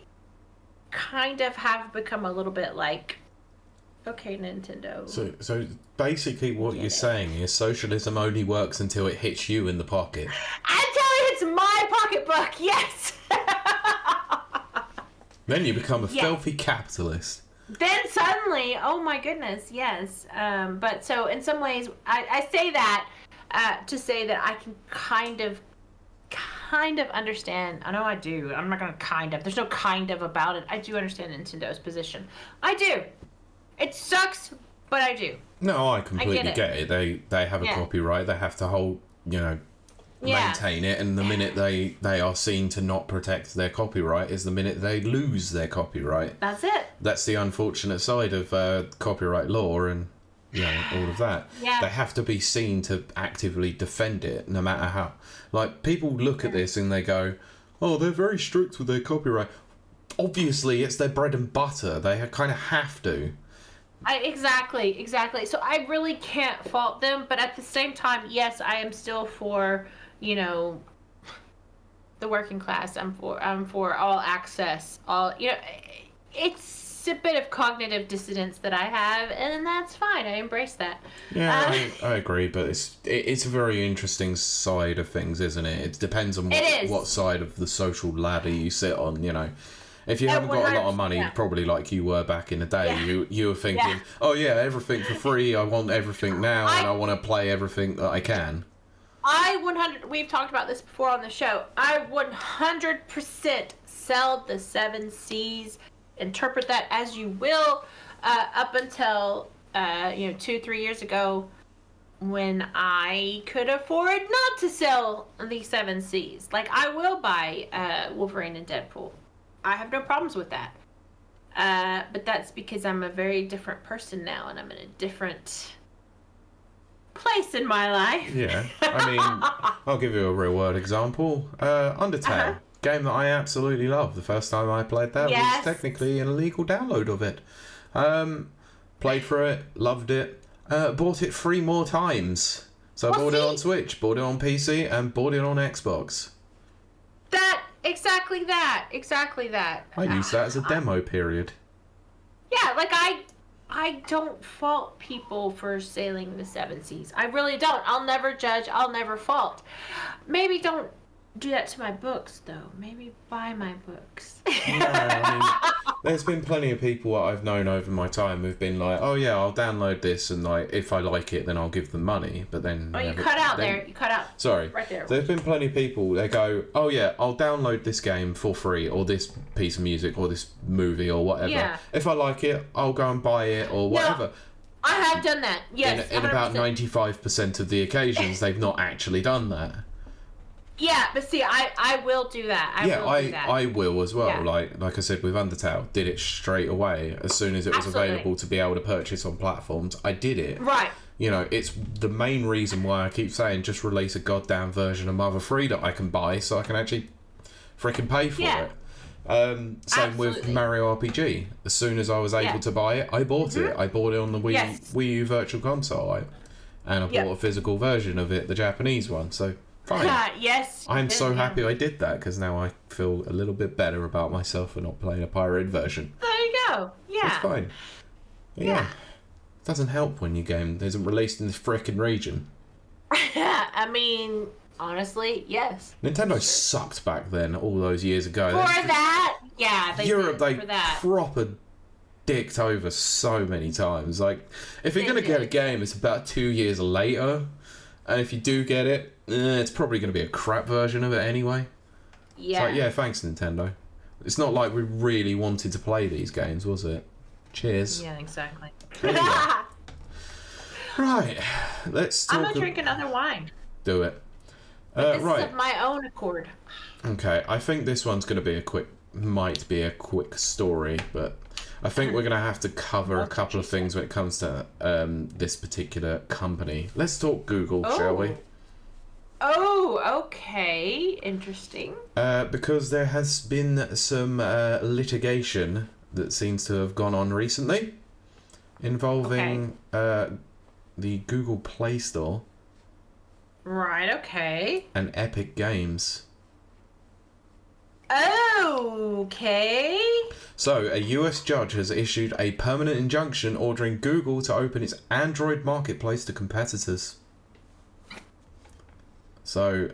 kind of have become a little bit like, okay, Nintendo. So basically what you're saying is socialism only works until it hits you in the pocket. Until it hits my pocketbook, yes! Then you become a filthy capitalist. Then suddenly, oh my goodness, yes. But so in some ways, I say that to say that I can kind of understand. I know I do. I'm not going to there's no kind of about it. I do understand Nintendo's position. I do. It sucks, but I do. No, I completely get it. They have a copyright. They have to hold, maintain it. And the minute they are seen to not protect their copyright is the minute they lose their copyright. That's it. That's the unfortunate side of copyright law and all of that. Yeah. They have to be seen to actively defend it, no matter how. Like, people look at this and they go, oh, they're very strict with their copyright. Obviously, it's their bread and butter. They kind of have to. Exactly. So I really can't fault them, but at the same time, yes, I am still for, the working class. I'm for all access. It's a bit of cognitive dissonance that I have, and that's fine. I embrace that. Yeah, I agree, but it's a very interesting side of things, isn't it? It depends on what side of the social ladder you sit on, If you haven't got a lot of money, probably like you were back in the day, you were thinking, oh yeah, everything for free, I want everything now, and I want to play everything that I can. We've talked about this before on the show, I 100% sell the 7 Cs, interpret that as you will, up until, 2-3 years ago, when I could afford not to sell the 7 Cs. Like, I will buy Wolverine and Deadpool. I have no problems with that. But that's because I'm a very different person now, and I'm in a different place in my life. Yeah, I mean, I'll give you a real world example. Undertale, game that I absolutely love. The first time I played that was technically an illegal download of it. Played through it, loved it, bought it 3 more times. So I bought it on Switch, bought it on PC, and bought it on Xbox. Exactly that. I used that as a demo period. Yeah, like I don't fault people for sailing the 7 Seas. I really don't. I'll never judge. I'll never fault. Maybe don't do that to my books, though. Maybe buy my books. Yeah, I mean, there's been plenty of people that I've known over my time who've been like, oh yeah, I'll download this, and like if I like it, then I'll give them money. But then you cut out there. You cut out. Sorry. Right there. There's been plenty of people. They go, oh yeah, I'll download this game for free, or this piece of music, or this movie, or whatever. Yeah. If I like it, I'll go and buy it, or whatever. No, I have done that. Yes. In about 95% of the occasions, they've not actually done that. Yeah, but see, I will do that. I will as well. Yeah. Like I said with Undertale, did it straight away as soon as it was available to be able to purchase on platforms. I did it. Right. It's the main reason why I keep saying just release a goddamn version of Mother 3 that I can buy so I can actually freaking pay for it. Same with Mario RPG. As soon as I was able to buy it, I bought it. I bought it on the Wii U Virtual Console, and I bought a physical version of it, the Japanese one. So. Fine. Yes. I'm so happy I did that because now I feel a little bit better about myself for not playing a pirated version. There you go. Yeah. It's fine. Yeah. It doesn't help when your game isn't released in this frickin' region. I mean, honestly, yes. Nintendo sucked back then, all those years ago. For that, Yeah, they Europe, did they for that. proper dicked over so many times. Like, if you're going to get a game, it's about 2 years later. And if you do get it, it's probably going to be a crap version of it anyway. Yeah. It's like, yeah, thanks, Nintendo. It's not like we really wanted to play these games, was it? Cheers. Yeah, exactly. Right, let's talk... I'm going to drink another wine. Do it. This right. is of my own accord. Okay, I think this one's going to be might be a quick story, but I think we're going to have to cover a couple of things when it comes to this particular company. Let's talk Google, shall we? Oh, okay. Interesting. Because there has been some litigation that seems to have gone on recently involving the Google Play Store. Right, okay. And Epic Games. Okay. So, a US judge has issued a permanent injunction ordering Google to open its Android marketplace to competitors. So,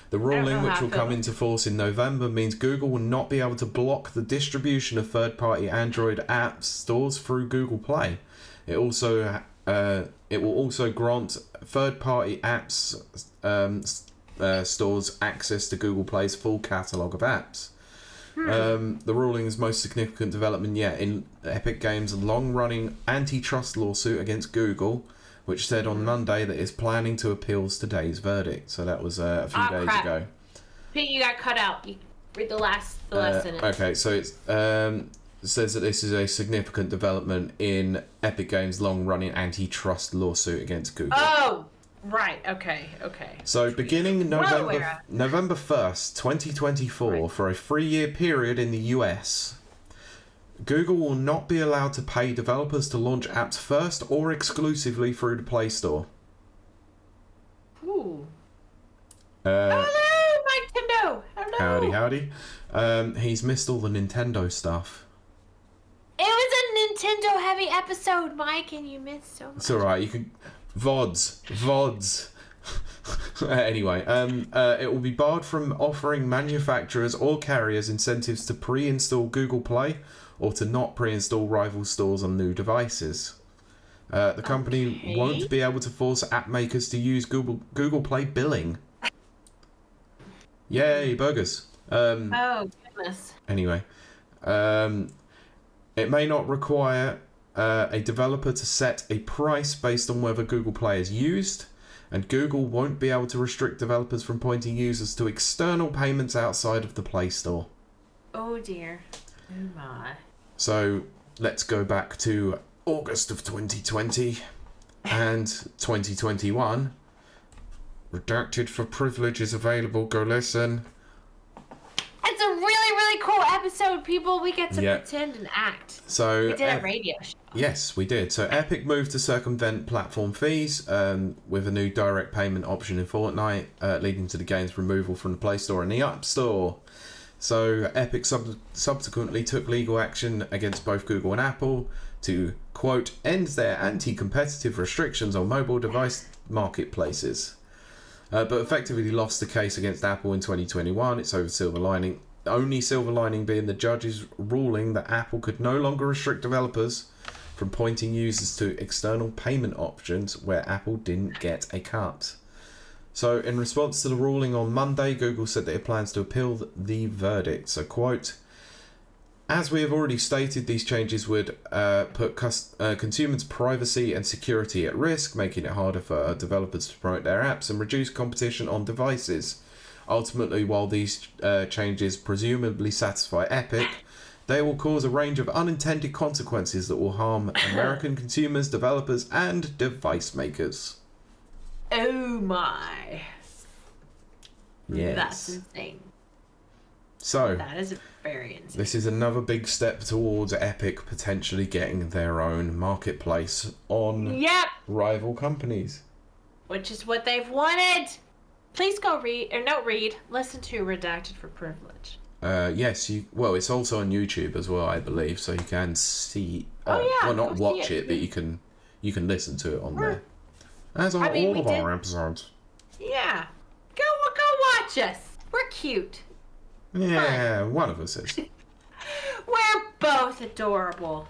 the ruling, which will come into force in November, means Google will not be able to block the distribution of third-party Android app stores through Google Play. It will also grant third-party apps stores access to Google Play's full catalogue of apps. The ruling's most significant development yet in Epic Games' long-running antitrust lawsuit against Google, which said on Monday that it's planning to appeal today's verdict. So that was a few days ago. Pete, you got cut out. You read the last sentence. Okay, so it says that this is a significant development in Epic Games' long-running antitrust lawsuit against Google. Oh, right. Okay. So beginning November 1st, 2024, for a 3-year period in the US, Google will not be allowed to pay developers to launch apps first or exclusively through the Play Store. Ooh. Hello, Nintendo. Hello. Howdy. He's missed all the Nintendo stuff. It was a Nintendo-heavy episode, Mike, and you missed so much. It's alright, you can... VODs. Anyway, it will be barred from offering manufacturers or carriers incentives to pre-install Google Play or to not pre-install rival stores on new devices. The company won't be able to force app makers to use Google Play billing. Yay, burgers. Oh, goodness. Anyway, it may not require a developer to set a price based on whether Google Play is used, and Google won't be able to restrict developers from pointing users to external payments outside of the Play Store. Oh, dear. Oh, my. So, let's go back to August of 2020 and 2021. Redacted for privilege is available. Go listen. It's a really, really cool episode, people. We get to pretend and act. So we did a radio show. Yes, we did. So Epic moved to circumvent platform fees with a new direct payment option in Fortnite, leading to the game's removal from the Play Store and the App Store. So Epic subsequently took legal action against both Google and Apple to, quote, end their anti-competitive restrictions on mobile device marketplaces. But effectively lost the case against Apple in 2021. It's over silver lining. The only silver lining being the judge's ruling that Apple could no longer restrict developers from pointing users to external payment options where Apple didn't get a cut. So in response to the ruling on Monday, Google said that it plans to appeal the verdict. So, quote, as we have already stated, these changes would put consumers' privacy and security at risk, making it harder for developers to promote their apps and reduce competition on devices. Ultimately, while these changes presumably satisfy Epic, they will cause a range of unintended consequences that will harm American consumers, developers, and device makers. Oh my. Yes. That's insane. So, that is very insane. This is another big step towards Epic potentially getting their own marketplace on rival companies. Which is what they've wanted. Please go listen to Redacted for Privilege. Yes, it's also on YouTube as well, I believe, so you can see not watch it, but you can listen to it on there. As are all of our episodes. Yeah. Go watch us. We're cute. Yeah, one of us is. We're both adorable.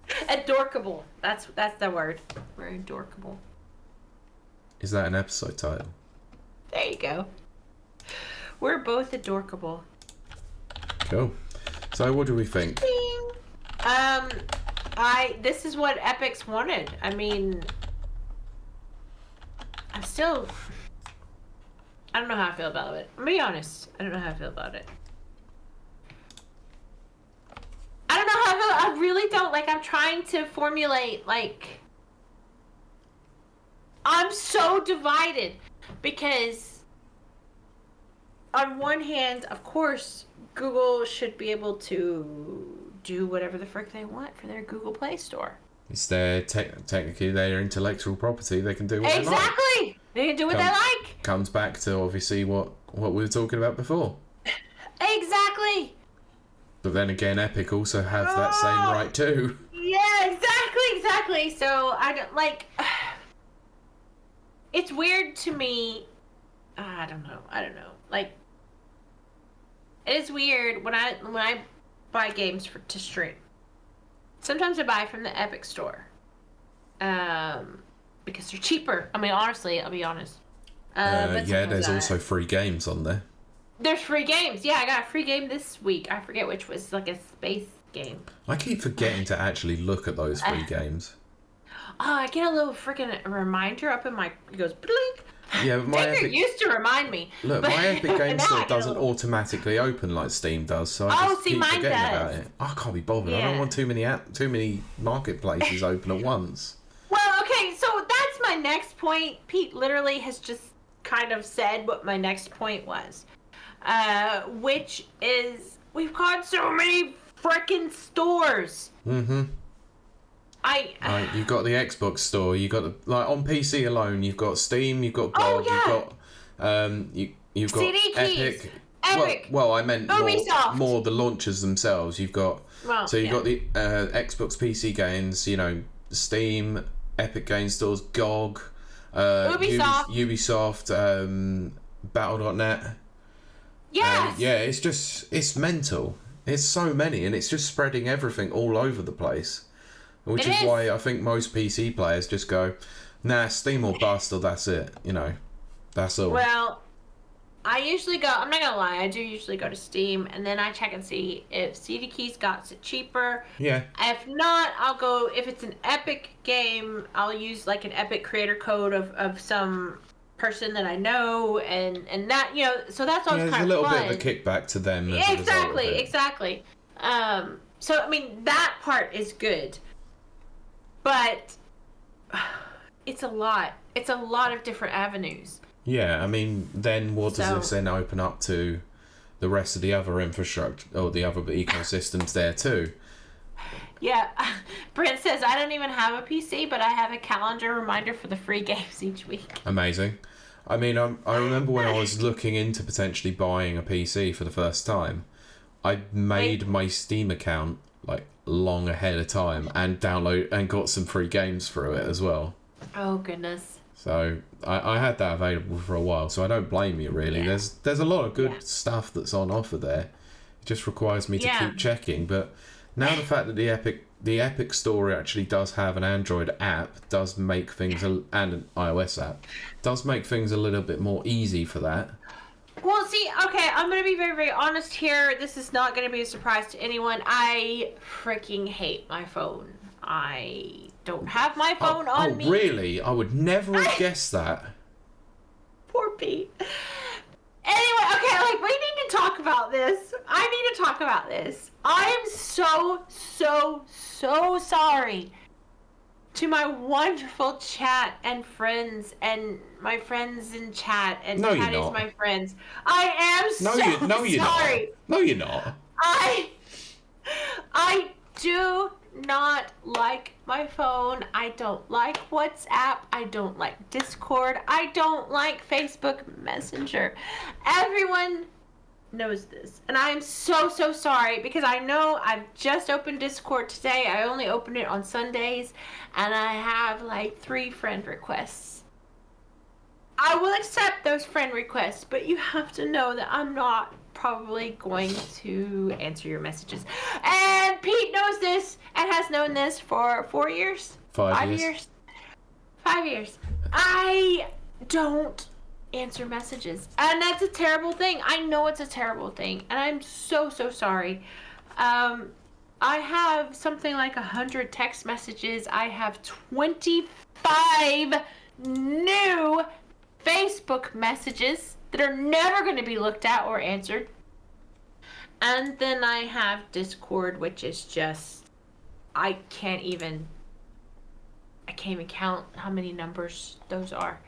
AdDORKable. That's the word. We're AdDORKable. Is that an episode title? There you go. We're both AdDORKable. Cool. So what do we think? This is what Epic's wanted. I mean, I don't know how I feel about it. I'm gonna be honest. I don't know how I feel about it. I don't know how I feel. I really don't. Like, I'm trying to formulate, like... I'm so divided. Because... on one hand, of course, Google should be able to do whatever the frick they want for their Google Play Store. It's their technically their intellectual property. They can do what they like. Exactly! They can do what they like! Comes back to, obviously, what we were talking about before. Exactly! But then again, Epic also have that same right too. Yeah, exactly. So, I don't, like... It's weird to me... I don't know. Like... It is weird when I buy games to stream. Sometimes I buy from the Epic store. Because they're cheaper. I mean, honestly, I'll be honest. Yeah, there's also free games on there. There's free games. Yeah, I got a free game this week. I forget which was, like a space game. I keep forgetting to actually look at those free games. Oh, I get a little freaking reminder up in my... It goes blink. Yeah, but my Epic used to remind me. Look, my Epic Game Store doesn't automatically open like Steam does, so I just keep forgetting about it. I can't be bothered. Yeah. I don't want too many marketplaces open at once. Well, okay, so that's my next point. Pete literally has just kind of said what my next point was. Which is, we've got so many frickin' stores. Mm-hmm. You've got the Xbox store. You got on PC alone. You've got Steam. You've got GOG. You've got CD keys. Epic. Well, I meant more the launchers themselves. You've got got the Xbox PC games. You know, Steam, Epic Game Stores, GOG, Ubisoft, Battle.net. Yes. It's mental. It's so many, and it's just spreading everything all over the place. Which is why I think most PC players just go, nah, Steam or bust, or that's it. You know, that's all. Well, I usually go, I'm not going to lie, I do usually go to Steam, and then I check and see if CD Keys got it cheaper. Yeah. If not, I'll go, if it's an Epic game, I'll use like an Epic creator code of some person that I know, and that, you know, so that's always kind of fun. There's a little bit of a kickback to them. Exactly. So, I mean, that part is good. But it's a lot. It's a lot of different avenues. Yeah, I mean, then what does this then open up to the rest of the other infrastructure, or the other ecosystems there too? Yeah, Brent says, I don't even have a PC, but I have a calendar reminder for the free games each week. Amazing. I mean, I remember when I was looking into potentially buying a PC for the first time, I made my Steam account like long ahead of time and got some free games through it as well. Oh goodness. So I had that available for a while, so I don't blame you really. Yeah. There's a lot of good stuff that's on offer there. It just requires me to keep checking. But now the fact that the Epic Store actually does have an Android app, does make things and an iOS app, does make things a little bit more easy for that. Well, see, okay, I'm going to be very, very honest here. This is not going to be a surprise to anyone. I freaking hate my phone. I don't have my phone on me. Oh, really? I would never have guessed that. Poor Pete. Anyway, okay, like, we need to talk about this. I need to talk about this. I am so sorry to my wonderful chat and friends and my friends in chat and chat is my friends. I am sorry. No, you're not. I do not like my phone. I don't like WhatsApp. I don't like Discord. I don't like Facebook Messenger. Everyone knows this, and I am so sorry, because I know I've just opened Discord today. I only opened it on Sundays, and I have like 3 friend requests. I will accept those friend requests, but you have to know that I'm not probably going to answer your messages. And Pete knows this and has known this for 4 years. 5 years. 5 years. I don't answer messages. And that's a terrible thing. I know it's a terrible thing. And I'm so sorry. I have something like 100 text messages. I have 25 new Facebook messages that are never going to be looked at or answered. And then I have Discord, which is just, I can't even count how many numbers those are.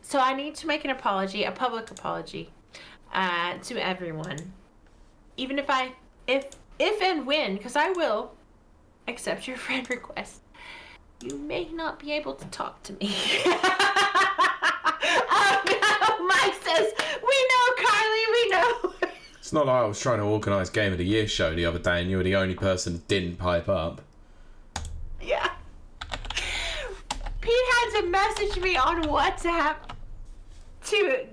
So I need to make an apology, a public apology, to everyone. Even if and when, because I will accept your friend request, you may not be able to talk to me. Oh no, Mike says, we know, Kylie, we know. It's not like I was trying to organise Game of the Year show the other day and you were the only person that didn't pipe up. Yeah. Pete had to message me on WhatsApp to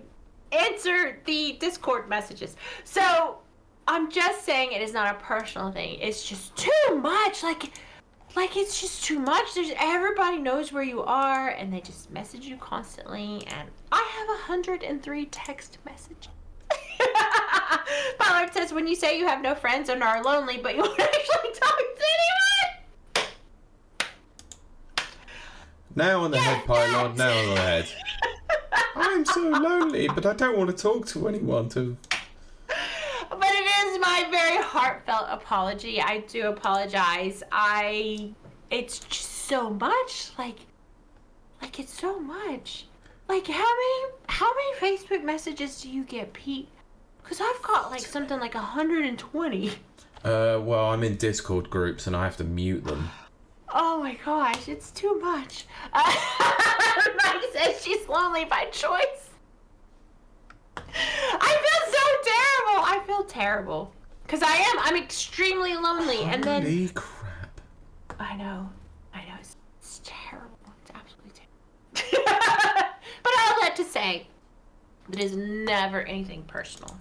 answer the Discord messages. So, I'm just saying it is not a personal thing. It's just too much. Like it's just too much. Everybody knows where you are, and they just message you constantly. And I have 103 text messages. Pollard says, when you say you have no friends and are lonely, but you won't actually talk to anyone. Now on the head, Pylon. Now on the head. I'm so lonely, but I don't want to talk to anyone. But it is my very heartfelt apology. I do apologize. It's just so much. Like it's so much. Like how many Facebook messages do you get, Pete? Because I've got like something like 120. Well, I'm in Discord groups and I have to mute them. Oh my gosh, it's too much. Mike says she's lonely by choice. I feel terrible. Because I'm extremely lonely. And then... Holy crap. I know. It's terrible. It's absolutely terrible. But all that to say, it is never anything personal.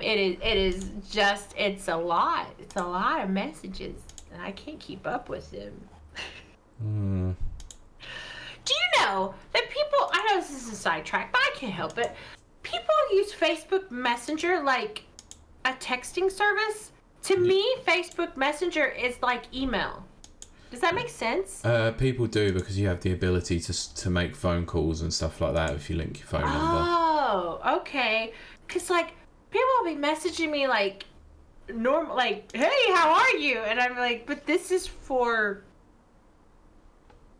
It is just, it's a lot. It's a lot of messages. And I can't keep up with them. Do you know that people, I know this is a sidetrack, but I can't help it. People use Facebook Messenger like a texting service. To me, Facebook Messenger is like email. Does that make sense? People do, because you have the ability to make phone calls and stuff like that if you link your phone number. Oh, okay. Because like people will be messaging me like normal, like, hey, how are you? And I'm like, but this is for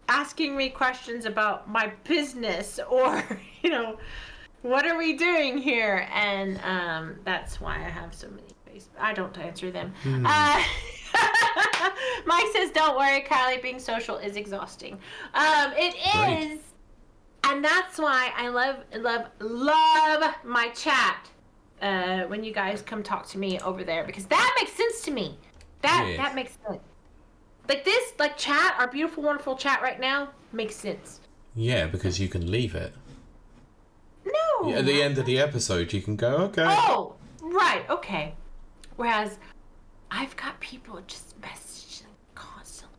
asking me questions about my business, or what are we doing here? And that's why I have so many Facebook. I don't answer them. Mike says, don't worry, Kylie, being social is exhausting. It is. And that's why I love my chat when you guys come talk to me over there, because that makes sense to me. That makes sense. Like this, like chat, our beautiful, wonderful chat right now, makes sense. Yeah, because you can leave it. No. Yeah, at the end of the episode, you can go, okay. Oh, right, okay. Whereas, I've got people just messaging constantly.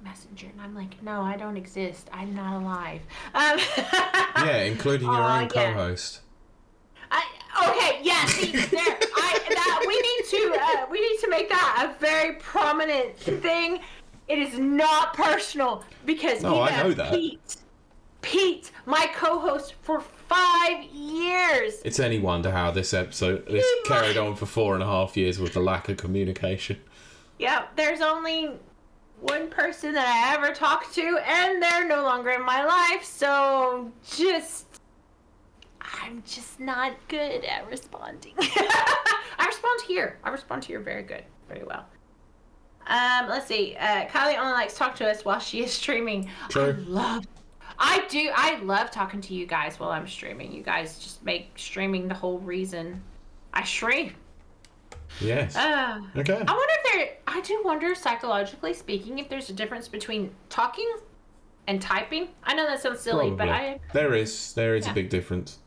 Messenger, and I'm like, no, I don't exist. I'm not alive. Yeah, including your own co-host. Okay, yeah. See, we need to make that a very prominent thing. It is not personal, because I know that. Pete, my co-host for 5 years. It's any wonder how this episode is carried on for 4.5 years with the lack of communication. Yeah, there's only one person that I ever talked to, and they're no longer in my life, so I'm just not good at responding. I respond here very good, very well. Let's see. Kylie only likes to talk to us while she is streaming. True. I love talking to you guys while I'm streaming. You guys just make streaming the whole reason I stream. Yes. Okay. I do wonder, psychologically speaking, if there's a difference between talking and typing. I know that sounds silly, Probably. but There is a big difference.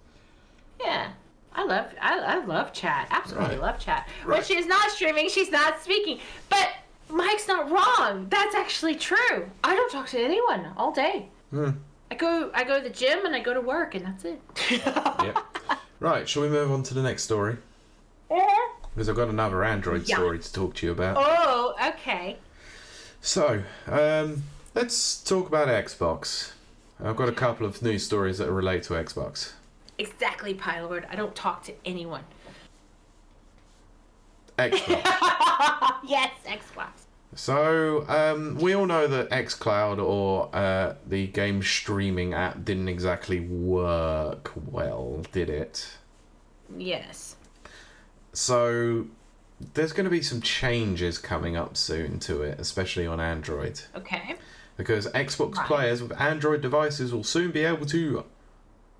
Yeah. I love chat. Absolutely love chat. Right. When she's not streaming, she's not speaking. But Mike's not wrong. That's actually true. I don't talk to anyone all day. I go to the gym and I go to work and that's it. Yep. Right, shall we move on to the next story? Because I've got another Android story to talk to you about. Oh, okay. So, let's talk about Xbox. I've got a couple of news stories that relate to Xbox. Exactly, Pylord. I don't talk to anyone. Xbox. Yes, Xbox. So, we all know that xCloud or the game streaming app didn't exactly work well, did it? Yes. So, there's going to be some changes coming up soon to it, especially on Android. Okay. Because Xbox players with Android devices will soon be able to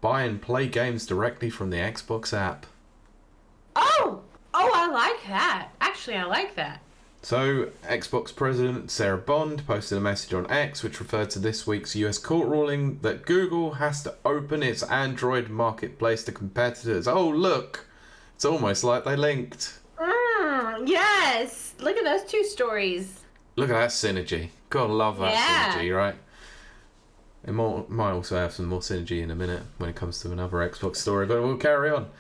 buy and play games directly from the Xbox app. Oh, I like that. Actually, I like that. So, Xbox President Sarah Bond posted a message on X which referred to this week's US court ruling that Google has to open its Android marketplace to competitors. Oh, look! It's almost like they linked. Yes! Look at those two stories. Look at that synergy. Gotta love that synergy, right? It might also have some more synergy in a minute when it comes to another Xbox story, but we'll carry on.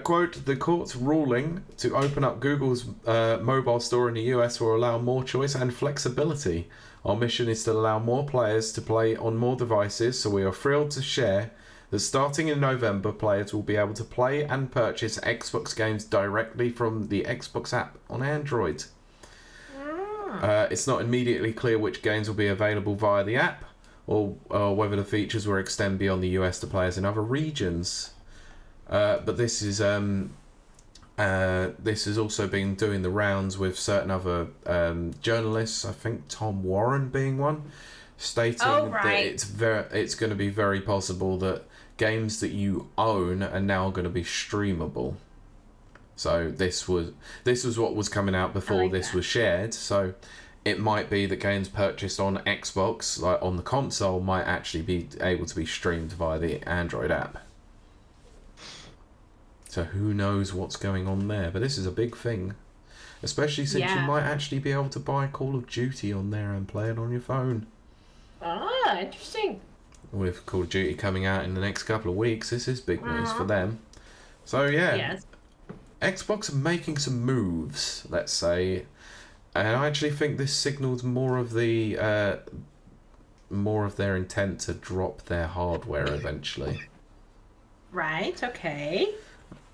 Quote, the court's ruling to open up Google's mobile store in the US will allow more choice and flexibility. Our mission is to allow more players to play on more devices, so we are thrilled to share that starting in November, players will be able to play and purchase Xbox games directly from the Xbox app on Android. It's not immediately clear which games will be available via the app, or whether the features will extend beyond the US to players in other regions. But this is also been doing the rounds with certain other journalists. I think Tom Warren being one, stating that it's going to be very possible that games that you own are now going to be streamable. So this was what was coming out before this was shared. So it might be that games purchased on Xbox, like on the console, might actually be able to be streamed via the Android app. So who knows what's going on there? But this is a big thing. Especially since you might actually be able to buy Call of Duty on there and play it on your phone. Ah, interesting. With Call of Duty coming out in the next couple of weeks, this is big news for them. So Xbox are making some moves, let's say. And I actually think this signals more of their intent to drop their hardware eventually. Right, okay.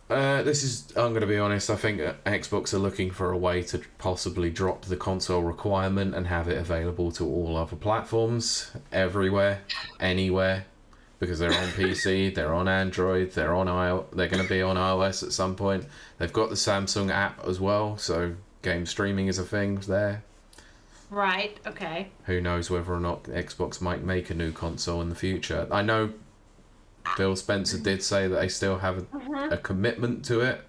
I'm going to be honest, I think Xbox are looking for a way to possibly drop the console requirement and have it available to all other platforms, everywhere, anywhere, because they're on PC, they're on Android, they're going to be on iOS at some point. They've got the Samsung app as well, so game streaming is a thing there. Right, okay. Who knows whether or not Xbox might make a new console in the future. I know Phil Spencer did say that they still have a commitment to it.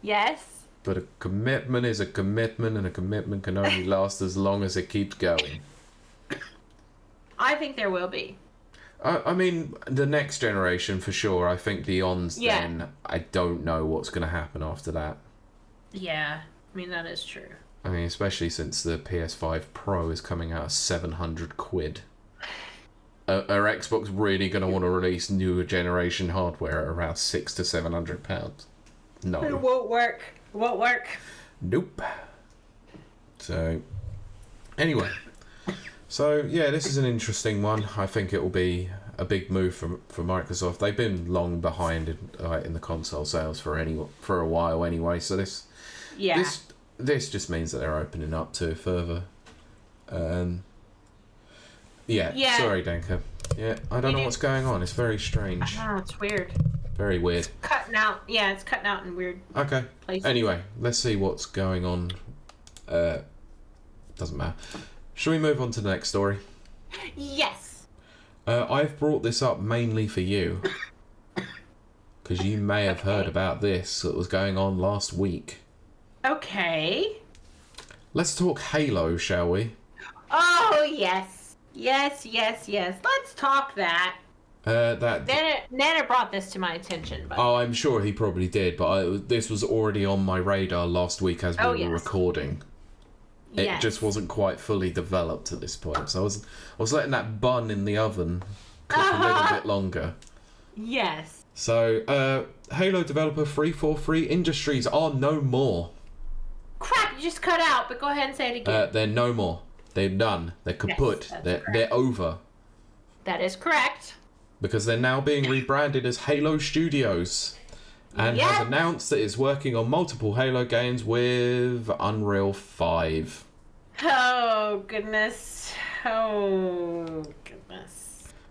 Yes. But a commitment is a commitment, and a commitment can only last as long as it keeps going. I think there will be. I mean, the next generation for sure. I think beyond then, I don't know what's going to happen after that. Yeah, I mean, that is true. I mean, especially since the PS5 Pro is coming out at £700. Are Xbox really going to want to release newer generation hardware at around £600 to £700? No. It won't work. It won't work. Nope. So, anyway. So, yeah, this is an interesting one. I think it will be a big move for Microsoft. They've been long behind in the console sales for a while anyway. So this just means that they're opening up to further. Yeah. Sorry, Danka. Yeah, I don't know what's going on. It's very strange. It's weird. Very weird. It's cutting out. Yeah, it's cutting out in weird places. Anyway, let's see what's going on. Doesn't matter. Shall we move on to the next story? Yes. I've brought this up mainly for you. Because you may have heard about this that was going on last week. Okay. Let's talk Halo, shall we? Oh, yes. Yes. Let's talk that. Nana brought this to my attention. But... Oh, I'm sure he probably did, but this was already on my radar last week as we were recording. It just wasn't quite fully developed at this point, so I was letting that bun in the oven cook a little bit longer. Yes. So, Halo developer 343 Industries are no more. Crap, you just cut out, but go ahead and say it again. They're no more. They're done. They're kaput. Yes, they're over. That is correct. Because they're now being rebranded as Halo Studios. And has announced that it's working on multiple Halo games with Unreal 5. Oh, goodness.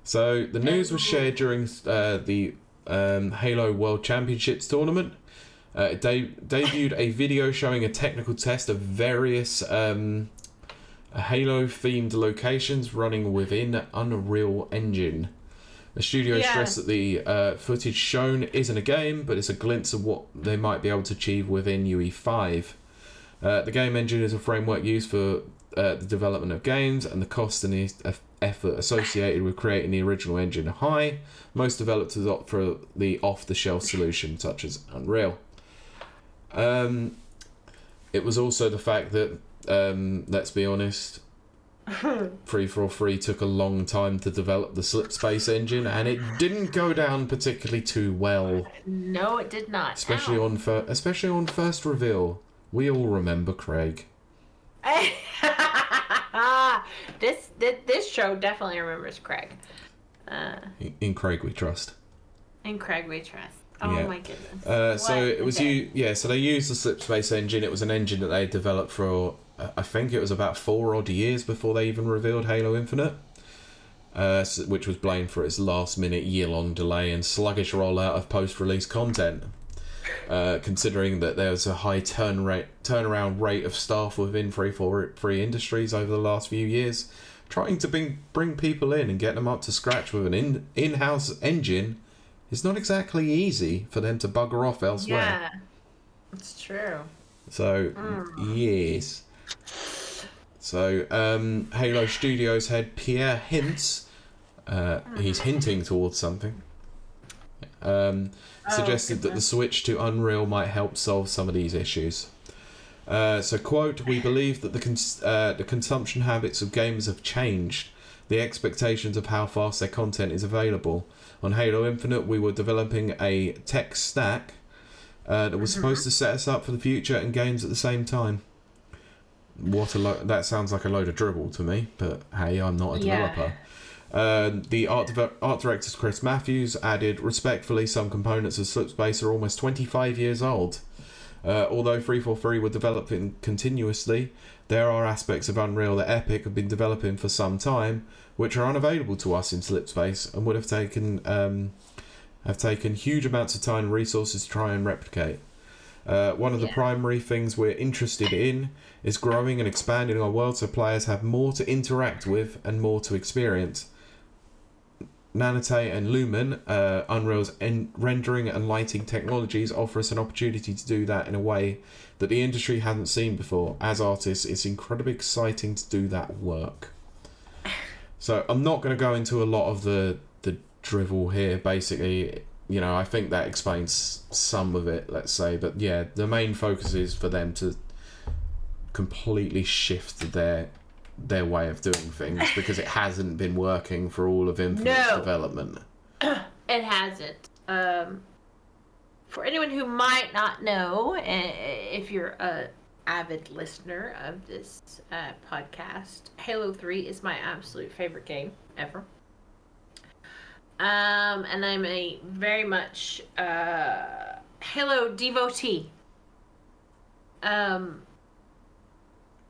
So, the news was shared during the Halo World Championships tournament. It debuted a video showing a technical test of various Halo-themed locations running within Unreal Engine. The studio stressed that the footage shown isn't a game, but it's a glimpse of what they might be able to achieve within UE5. The game engine is a framework used for the development of games, and the cost and the effort associated with creating the original engine are high. Most developers opt for the off-the-shelf solution, such as Unreal. It was also the fact that, let's be honest, 343 took a long time to develop the slipspace engine, and it didn't go down particularly too well. No, it did not. Especially on first reveal. We all remember Craig. This show definitely remembers Craig. In Craig we trust. In Craig we trust. Oh my goodness. So it was so they used the slipspace engine. It was an engine that they developed for I think it was about 4 odd years before they even revealed Halo Infinite, which was blamed for its last-minute, year-long delay and sluggish rollout of post-release content. Considering that there was a high turnaround rate of staff within 343 Industries over the last few years, trying to bring people in and get them up to scratch with an in-house engine is not exactly easy for them to bugger off elsewhere. Yeah, it's true. So, yes. So, Halo Studios head Pierre hints, he's hinting towards something, suggested that the switch to Unreal might help solve some of these issues. So, quote, "We believe that the consumption habits of gamers have changed. The expectations of how fast their content is available. On Halo Infinite, we were developing a tech stack that was supposed to set us up for the future and games at the same time." That sounds like a load of dribble to me, but hey, I'm not a developer. The art director Chris Matthews added, "Respectfully, some components of Slipspace are almost 25 years old. Although 343 were developing continuously, there are aspects of Unreal that Epic have been developing for some time, which are unavailable to us in Slipspace and would have taken huge amounts of time and resources to try and replicate. One of the primary things we're interested in is growing and expanding our world so players have more to interact with and more to experience. Nanite and Lumen, Unreal's rendering and lighting technologies, offer us an opportunity to do that in a way that the industry hasn't seen before. As artists, it's incredibly exciting to do that work." So I'm not going to go into a lot of the drivel here. Basically, I think that explains some of it, let's say. But yeah, the main focus is for them to completely shift their way of doing things because it hasn't been working for all of Infinite's development. It hasn't. For anyone who might not know, if you're a avid listener of this podcast, Halo 3 is my absolute favorite game ever. And I'm a very much Halo devotee.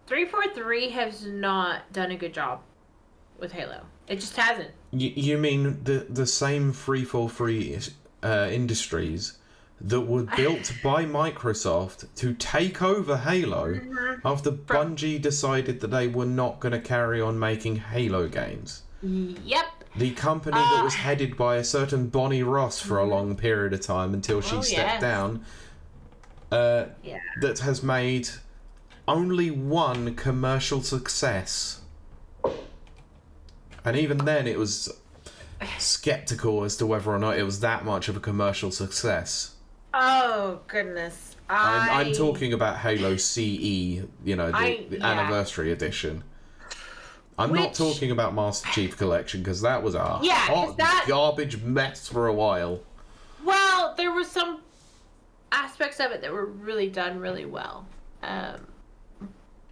343 has not done a good job with Halo. It just hasn't. You mean the same 343 Industries that were built by Microsoft to take over Halo after Bungie decided that they were not going to carry on making Halo games? Yep. The company that was headed by a certain Bonnie Ross for a long period of time until she stepped down, that has made only one commercial success. And even then it was skeptical as to whether or not it was that much of a commercial success. Oh, goodness. I'm talking about Halo CE, you know, the anniversary edition. I'm not talking about Master Chief Collection, because that was a hot garbage mess for a while. Well, there were some aspects of it that were really done really well.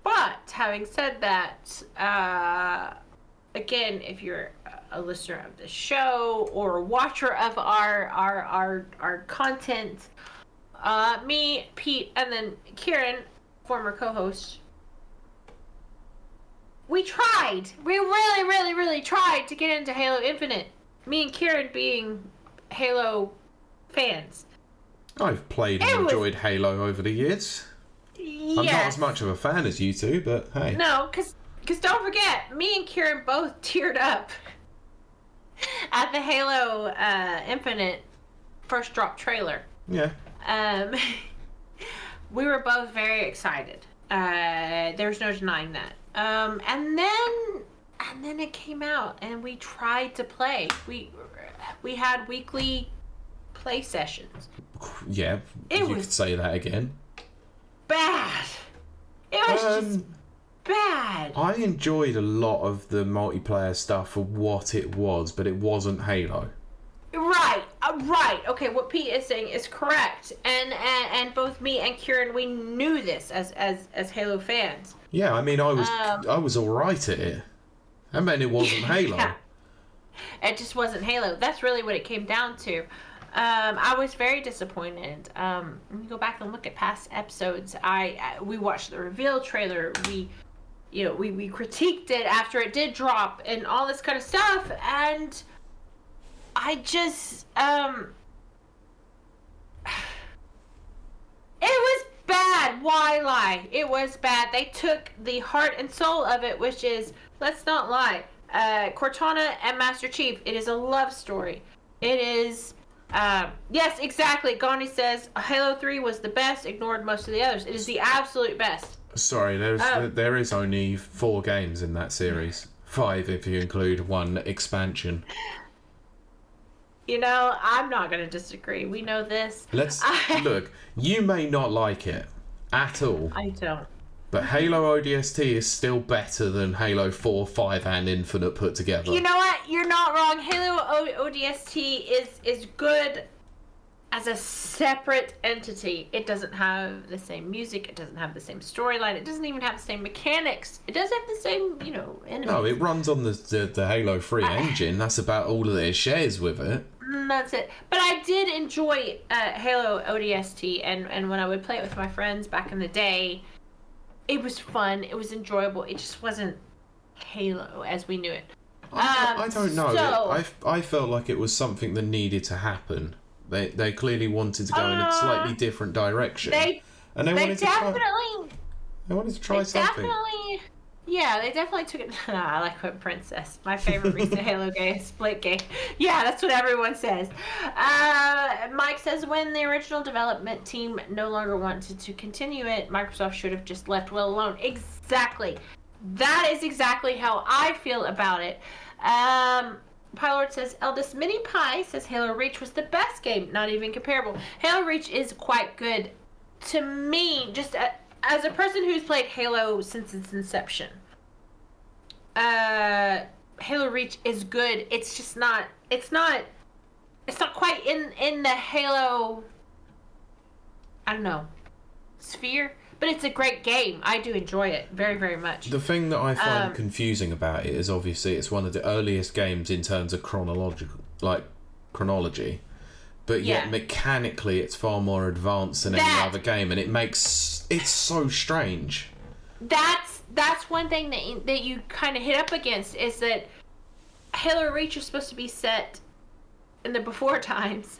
But having said that, again, if you're a listener of the show or a watcher of our content, me, Pete, and then Kieran, former co-host, we tried. We really, really, really tried to get into Halo Infinite. Me and Kieran being Halo fans. I've played and enjoyed Halo over the years. Yes. I'm not as much of a fan as you two, but hey. No, because don't forget, me and Kieran both teared up at the Halo Infinite first drop trailer. Yeah. We were both very excited. There's no denying that. And then it came out, and we tried to play. We had weekly play sessions. Yeah, you could say that again. Bad. It was just bad. I enjoyed a lot of the multiplayer stuff for what it was, but it wasn't Halo. Right. Okay, what Pete is saying is correct, and both me and Kieran, we knew this as Halo fans. Yeah, I mean, I was all right at it. I mean, it wasn't Halo. Yeah. It just wasn't Halo. That's really what it came down to. I was very disappointed. When you go back and look at past episodes, we watched the reveal trailer. We critiqued it after it did drop and all this kind of stuff, and I just it was bad. Why lie? It was bad. They took the heart and soul of it, which is, let's not lie, Cortana and Master Chief. It is a love story. It is. Yes, exactly. Gandhi says Halo 3 was the best, ignored most of the others. It is the absolute best. Sorry, there is only 4 games in that series. 5 if you include one expansion. You know, I'm not going to disagree. We know this. Look, you may not like it at all. I don't. But Halo ODST is still better than Halo 4, 5, and Infinite put together. You know what? You're not wrong. Halo ODST is good as a separate entity. It doesn't have the same music. It doesn't have the same storyline. It doesn't even have the same mechanics. It does have the same, enemies. No, it runs on the Halo 3 engine. That's about all that it shares with it. That's it. But I did enjoy Halo ODST, and when I would play it with my friends back in the day, it was fun. It was enjoyable. It just wasn't Halo as we knew it. I don't know. So, I felt like it was something that needed to happen. They clearly wanted to go in a slightly different direction. They wanted to try something. Yeah, they definitely took it. I like what Prince says. My favorite recent Halo game, split game. Yeah, that's what everyone says. Mike says, when the original development team no longer wanted to continue it, Microsoft should have just left Will alone. Exactly. That is exactly how I feel about it. Pylord says, Eldest Mini Pie says Halo Reach was the best game, not even comparable. Halo Reach is quite good. To me, just as a person who's played Halo since its inception, Halo Reach is good. It's just not. It's not quite in the Halo. I don't know, sphere. But it's a great game. I do enjoy it very, very much. The thing that I find confusing about it is obviously it's one of the earliest games in terms of chronology. But yet mechanically it's far more advanced than any other game, and it's so strange. That's one thing that you kind of hit up against, is that Halo Reach is supposed to be set in the before times,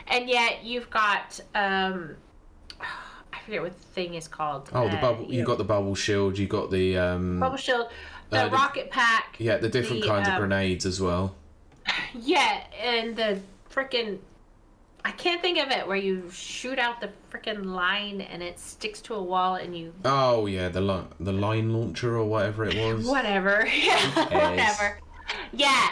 and yet you've got I forget what the thing is called. Oh, the bubble. You got the bubble shield. You got the bubble shield, the rocket pack. Yeah, the different kinds of grenades as well. Yeah, and the frickin', I can't think of it, where you shoot out the frickin' line and it sticks to a wall and you. Oh yeah, the line launcher or whatever it was. Whatever. Yeah, whatever. Yeah,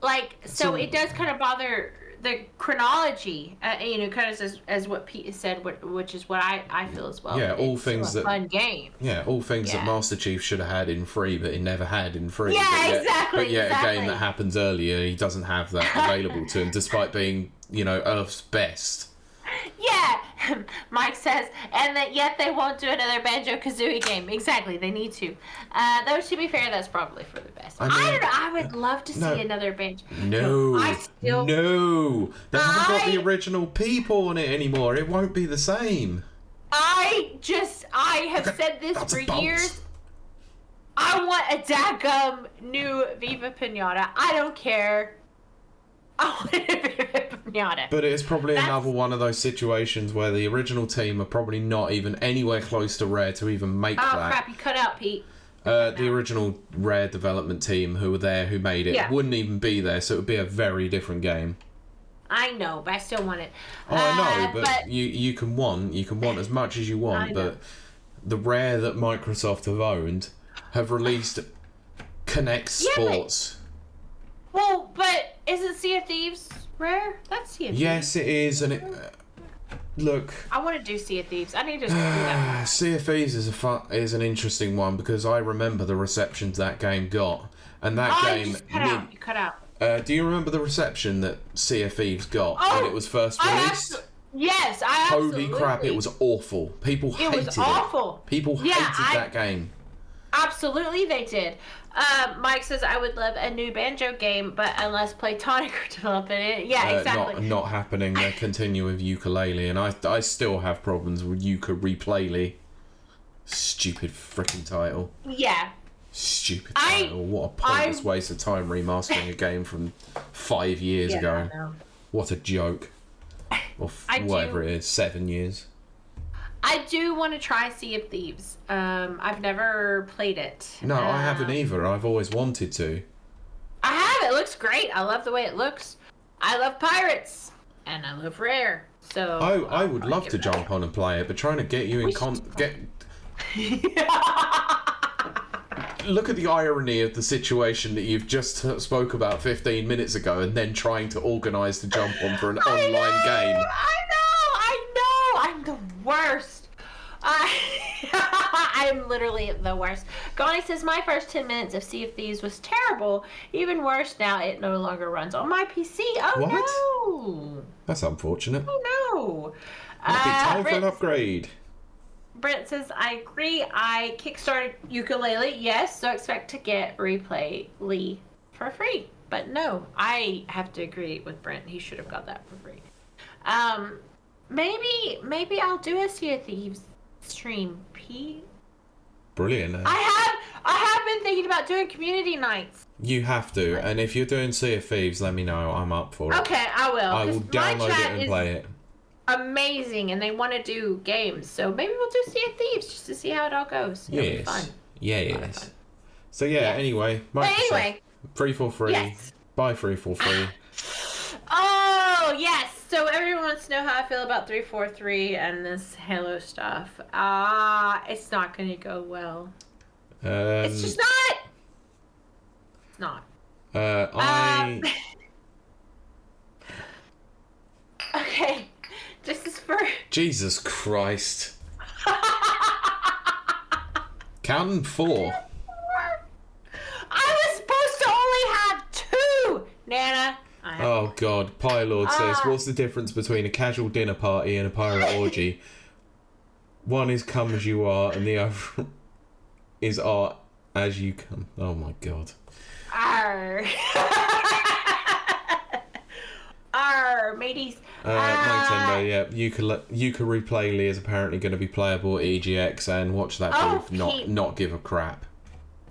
Like, so it does kind of bother the chronology, kind of as what Pete said, which is what I feel as well. Yeah, all it's things still a fun game. Yeah, all things that Master Chief should have had in 3, but he never had in 3. Yeah, exactly. But yet, a game that happens earlier, he doesn't have that available to him, despite being, Earth's best. Yeah, Mike says, and that yet they won't do another Banjo-Kazooie game. Exactly, they need to. Though, to be fair, that's probably for the best. I don't know, I would love to see another Banjo. No, they haven't got the original people on it anymore. It won't be the same. I have said this for years. I want a daggum new Viva Pinata. I don't care. I want a Viva Pinata. But it's probably another one of those situations where the original team are probably not even anywhere close to Rare to even make that. Oh, crap, you cut out, Pete. The original Rare development team who were there, who made it, wouldn't even be there, so it would be a very different game. I know, but I still want it. Oh, I know, but you can want as much as you want, but the Rare that Microsoft have owned have released Connect Sports. Well, but isn't Sea of Thieves Rare? That's Sea of Thieves. Yes, it is, and it... Look... I want to do Sea of Thieves. I need to do that. Sea of Thieves is an interesting one, because I remember the receptions that game got. And that game... You cut out. Do you remember the reception that Sea of Thieves got when it was first released? Yes, I absolutely... Holy crap, it was awful. People hated it. It was awful. People hated that game. Absolutely, they did. Mike says, I would love a new Banjo game, but unless Playtonic are developing it. Yeah, exactly. Not happening. They're continuing with Ukulele, and I still have problems with Ukulele. Stupid freaking title. Yeah. Stupid title. What a pointless waste of time remastering a game from 5 years ago. What a joke. Or whatever it is, 7 years. I do want to try Sea of Thieves. I've never played it. No, I haven't either. I've always wanted to. I have. It looks great. I love the way it looks. I love pirates. And I love Rare. So I would love to jump on and play it, but trying to get you in Look at the irony of the situation that you've just spoke about 15 minutes ago, and then trying to organise to jump on for an online game. I know. I'm the worst. I'm literally the worst. Gani says, my first 10 minutes of Sea of Thieves was terrible. Even worse now, it no longer runs on my PC. Oh, no. That's unfortunate. Oh, no. Might be time for an upgrade. Brent says, I agree. I kickstarted Ukulele. Yes, so expect to get Replay Lee for free. But no, I have to agree with Brent. He should have got that for free. Maybe I'll do a Sea of Thieves stream, Pete. Brilliant. I have been thinking about doing community nights. You have to, and if you're doing Sea of Thieves, let me know. I'm up for it. Okay, I will. I will download it and play it. Amazing, and they want to do games, so maybe we'll do Sea of Thieves just to see how it all goes. It'll be fun. Yes. So anyway, Microsoft, free for free. Yes. Buy free for free. Oh yes. So everyone wants to know how I feel about 343 and this Halo stuff. It's not going to go well. It's just not. It's not. Okay. This is for... Jesus Christ. Counting 4. I was supposed to only have 2, Nana. Oh God, Pylord says, what's the difference between a casual dinner party and a pirate orgy? One is come as you are, and the other is art as you come. Oh my God. Arr. Arr, mateys. Nintendo, yeah. Ukulele is apparently going to be playable at EGX, and watch that booth not give a crap.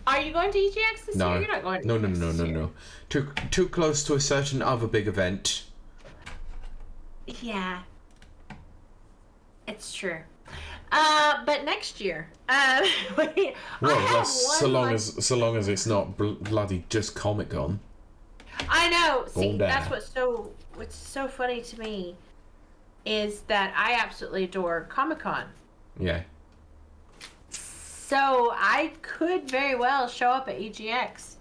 Are you going to EGX this year? You're not going to No. Too close to a certain other big event. Yeah. It's true. But next year. So long as it's not bloody just Comic-Con. I know. See, that's what's so funny to me is that I absolutely adore Comic-Con. Yeah. So I could very well show up at EGX.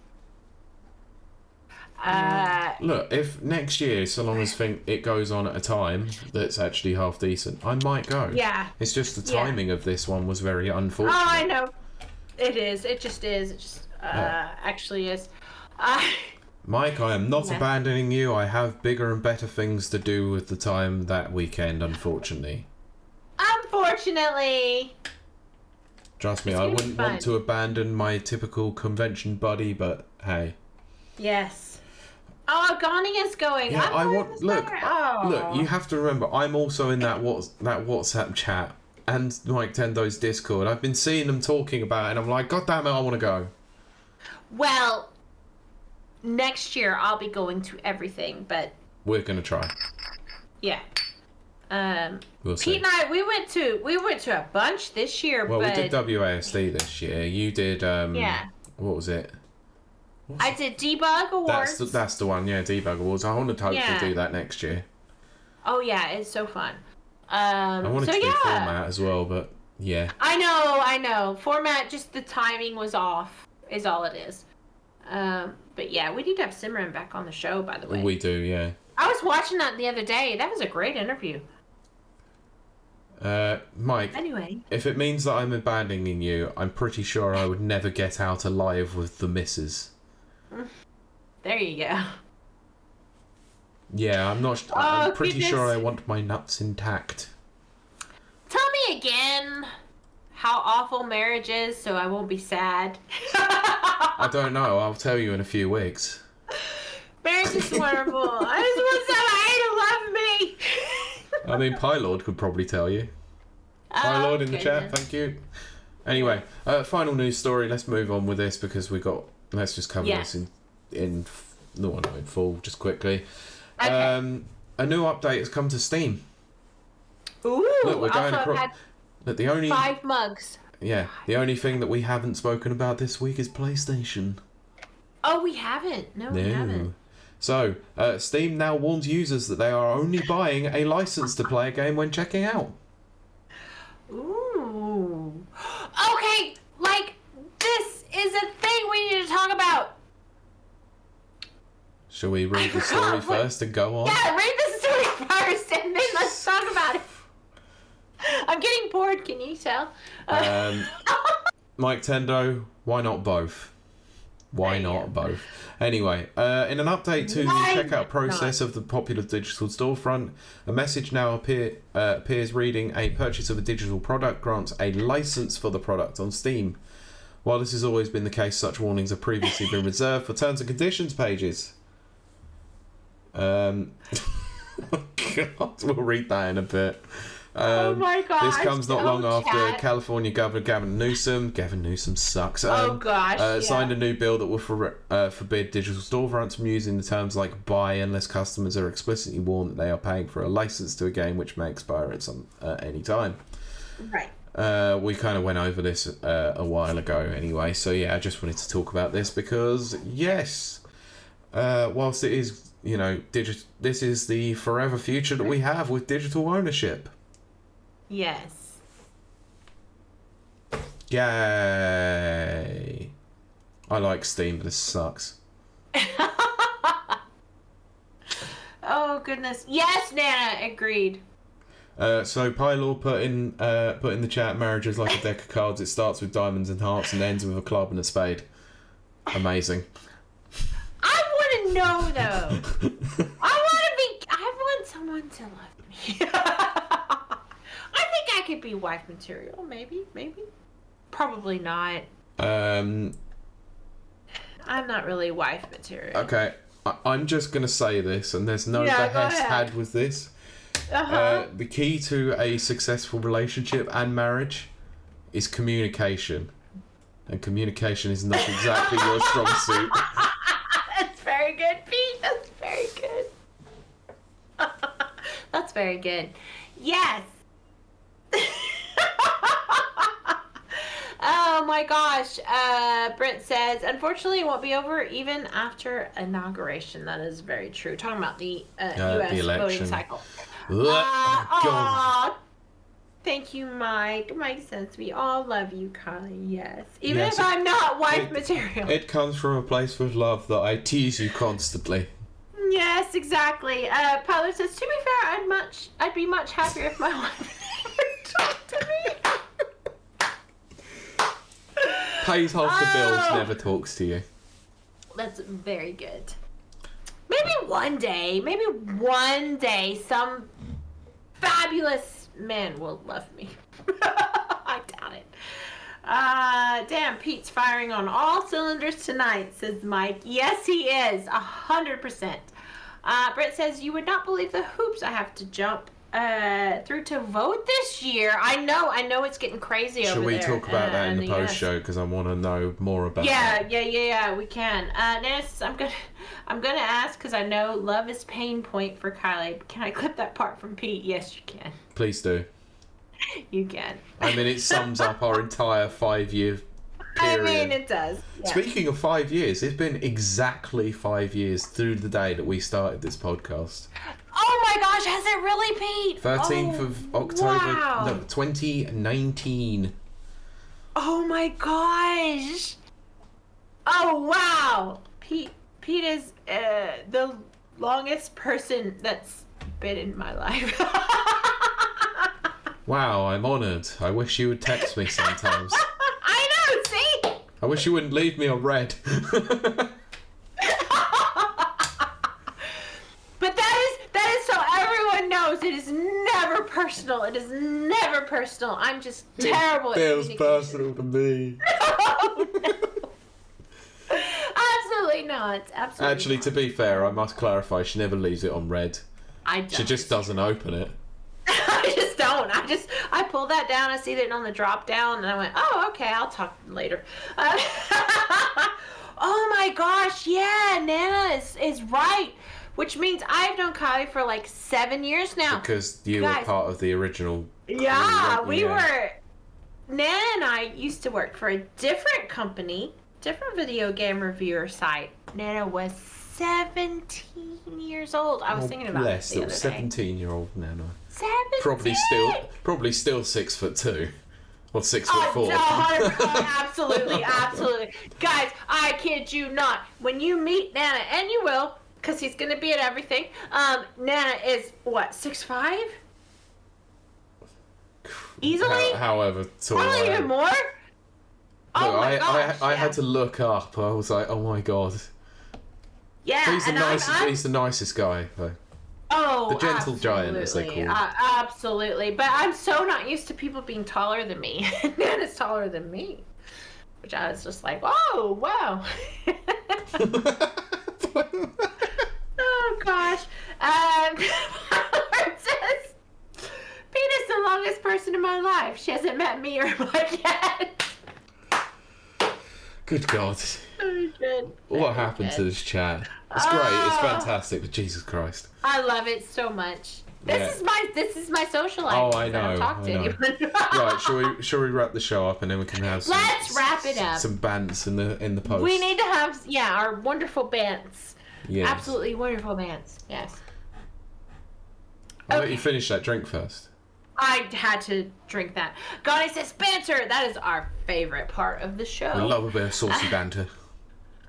Look, if next year, so long as it goes on at a time that's actually half decent, I might go. Yeah. It's just the timing of this one was very unfortunate. Oh, I know. It is. It just is. It just actually is. Mike, I am not abandoning you. I have bigger and better things to do with the time that weekend, unfortunately. Unfortunately. Trust me, I wouldn't want to abandon my typical convention buddy, but hey. Yes. Oh, Gani is going. Yeah, look, you have to remember, I'm also in that WhatsApp chat and Mike Tendo's Discord. I've been seeing them talking about it, and I'm like, God damn it, I want to go. Well, next year I'll be going to everything, but we're gonna try. Yeah. We'll see. Pete and I, we went to a bunch this year. Well, but... we did WASD this year. You did. What was it? I did Debug Awards. That's the one. Yeah, Debug Awards. I want to hopefully do that next year. Oh yeah, it's so fun. I wanted to do format as well, but yeah. I know. Format, just the timing was off, is all it is. But yeah, we need to have Simran back on the show, by the way. We do, yeah. I was watching that the other day. That was a great interview. Mike. Anyway. If it means that I'm abandoning you, I'm pretty sure I would never get out alive with the missus. There you go. Yeah, I'm pretty sure I want my nuts intact. Tell me again how awful marriage is so I won't be sad. I don't know. I'll tell you in a few weeks. Marriage is wonderful. I just want somebody to love me. I mean, Pylord could probably tell you. Pylord in the chat, thank you. Anyway, final news story. Let's move on with this because let's just cover this in full, just quickly. Okay. A new update has come to Steam. Ooh, look, we're going across. Look, the only 5 mugs. Yeah, the only thing that we haven't spoken about this week is PlayStation. Oh, we haven't. No, we haven't. So, Steam now warns users that they are only buying a license to play a game when checking out. Ooh. Okay, this is a thing we need to talk about. Shall we read the story first and go on? Yeah, read the story first and then let's talk about it. I'm getting bored, can you tell? Mike Tendo, why not both? Why not both? Anyway, in an update to the checkout process of the popular digital storefront, a message now appears reading, a purchase of a digital product grants a license for the product on Steam. While this has always been the case, such warnings have previously been reserved for terms and conditions pages. God, we'll read that in a bit. Oh my gosh. This comes not long after California Governor Gavin Newsom sucks. Signed a new bill that will forbid digital storefronts from using the terms like buy unless customers are explicitly warned that they are paying for a license to a game which may expire at any time. Right. We kind of went over this a while ago anyway, so yeah, I just wanted to talk about this because, yes, whilst it is, this is the forever future that we have with digital ownership. Yes. Yay. I like Steam, but this sucks. Oh, goodness. Yes, Nana, agreed. So Pylor put in the chat, marriage is like a deck of cards. It starts with diamonds and hearts and ends with a club and a spade. Amazing. I want to know, though. I want someone to love me. I think I could be wife material, maybe. Probably not. I'm not really wife material. Okay, I'm just going to say this, and there's no behest had with this. The key to a successful relationship and marriage is communication. And communication is not exactly your strong suit. That's very good, Pete. That's very good. That's very good. Yes. Oh my gosh. Britt says, unfortunately, it won't be over even after inauguration. That is very true. Talking about the U.S. voting cycle. God. Thank you, Mike. Mike says we all love you, Kylie. Yes. Even Yes, if I'm not wife material. It comes from a place of love that I tease you constantly. Yes, exactly. Paolo says, to be fair, I'd be much happier if my wife never talked to me. Pays half the bills, never talks to you. That's very good. Maybe one day, some fabulous man will love me. I doubt it. Damn, Pete's firing on all cylinders tonight, says Mike. Yes, he is, 100%. Britt says, you would not believe the hoops I have to jump through to vote this year. I know it's getting crazy over there. Shall we talk about that in the post show? Because I want to know more about that. Yeah, we can. Nana says, I'm gonna ask because I know love is pain point for Kylie. Can I clip that part from Pete? Yes, you can. Please do. You can. I mean, it sums up our entire 5-year period. I mean, it does. Yeah. Speaking of 5 years, it's been exactly 5 years through the day that we started this podcast. Oh my gosh, has it really, Pete? 13th of October, 2019. Oh my gosh. Oh wow. Pete is the longest person that's been in my life. Wow, I'm honoured. I wish you would text me sometimes. I know, see? I wish you wouldn't leave me on red. But that is so everyone knows it is never personal. It is never personal. I'm just terrible at Feels communication. personal to me. Oh, no. Absolutely not. Absolutely Actually, not. to be fair, I must clarify, she never leaves it on red. I don't. She just doesn't open it. I just don't. I pulled that down. I see it on the drop down, and I went, oh, okay, I'll talk later. Oh my gosh, yeah, Nana is right. Which means I've known Kylie for like 7 years now. Because you were part of the original. Yeah, we were. Nana and I used to work for a different company, different video game reviewer site. Nana was 17 years old. I was thinking about this the other little day. 17-year-old Nana. 17? Probably still 6'2", or 6'4". Absolutely. Guys, I kid you not. When you meet Nana, and you will, because he's going to be at everything, Nana is, what, 6'5"? Easily? However tall. Probably even more? Oh Look, my gosh. I had to look up. I was like, oh my god. Yeah, He's the nicest guy, though. Oh, the gentle giant, as they call him. Absolutely. But I'm so not used to people being taller than me. Nana's taller than me. Which I was just like, oh, wow. Oh, gosh. It says, Pete is the longest person in my life. She hasn't met me or Mike yet. Good God. Very good. What happened to this chat? It's great, it's fantastic, but Jesus Christ. I love it so much. This is my social life. Oh, I know. I don't talk to anyone. Right, shall we wrap the show up and then we can have some, Let's wrap it up. Some bants in the post. We need to have our wonderful bands. Yes. Absolutely wonderful bands. Yes. I'll let you finish that drink first. I had to drink that. Gani says banter. That is our favorite part of the show. We love a bit of saucy banter.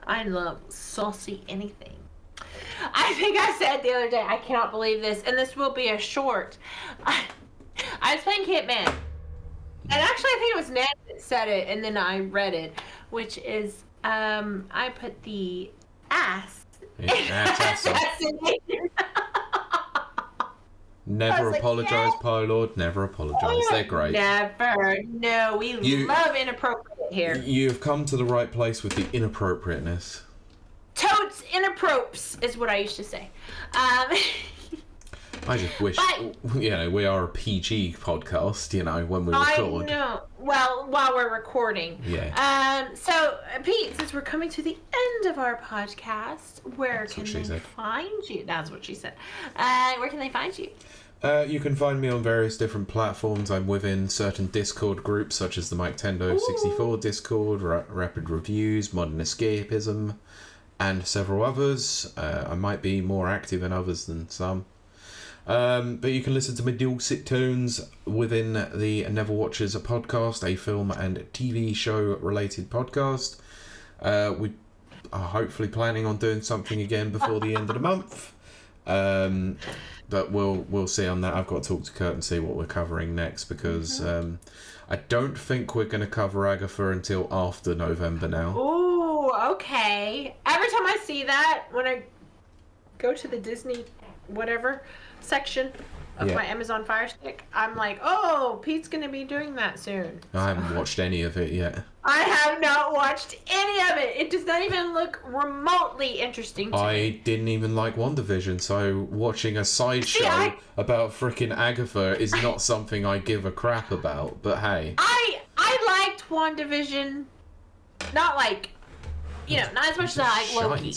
I love saucy anything. I think I said the other day, I cannot believe this, and this will be a short. I was playing Hitman, and actually I think it was Ned that said it, and then I read it, which is, I put the ass in assassination. Never apologise, Pie Lord. Never apologise. They're great. Never. No, we love inappropriate here. You've come to the right place with the inappropriateness. Totes inappropriates is what I used to say. I just wish, we are a PG podcast, when we record. I know. Well, while we're recording. Yeah. So, Pete, since we're coming to the end of our podcast, where can they find you? That's what she said. Where can they find you? You can find me on various different platforms. I'm within certain Discord groups, such as the Mike Tendo 64 Discord, Rapid Reviews, Modern Escapism, and several others. I might be more active in others than some. But you can listen to my dulcet tones within the Never Watchers podcast, a film and TV show related podcast. We are hopefully planning on doing something again before the end of the month. But we'll see on that. I've got to talk to Kurt and see what we're covering next, because I don't think we're going to cover Agatha until after November now. Ooh, okay. Every time I see that, when I go to the Disney whatever section of my Amazon Fire Stick, I'm like, oh, Pete's going to be doing that soon. I haven't watched any of it yet. I have not watched any of it. It does not even look remotely interesting to me. I didn't even like WandaVision, so watching a sideshow about frickin' Agatha is not something I give a crap about, but hey. I liked WandaVision, not like, not as much as I like Loki.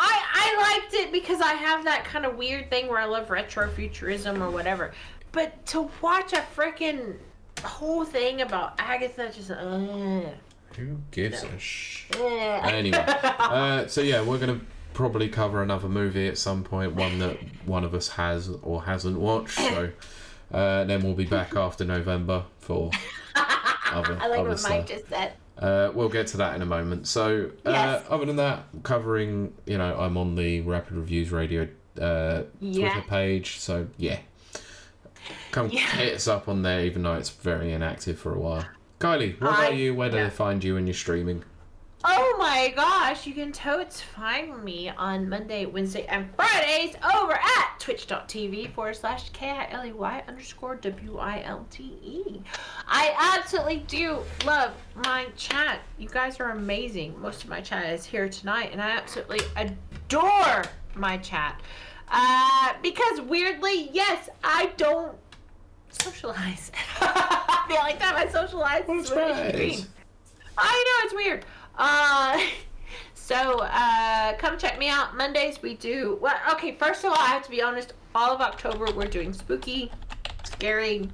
I liked it because I have that kind of weird thing where I love retrofuturism or whatever. But to watch a frickin' whole thing about Agatha, just who gives a Anyway, so yeah, we're gonna probably cover another movie at some point, one that one of us has or hasn't watched. So then we'll be back after November for other I like other what stuff. Mike just said. We'll get to that in a moment. So, Yes. Other than that, covering, I'm on the Rapid Reviews Radio Twitter page. So, yeah. Come hit us up on there, even though it's very inactive for a while. Kylie, what about you? Where do they find you when you're streaming? Oh my gosh, you can totes find me on Monday, Wednesday, and Fridays over at twitch.tv/KILEY_WILTE. I absolutely do love my chat. You guys are amazing. Most of my chat is here tonight, and I absolutely adore my chat. Because weirdly, yes, I don't socialize. The only time I socialize is when I stream. I know, it's weird. So come check me out. Mondays we do, first of all, I have to be honest, all of October we're doing spooky, scary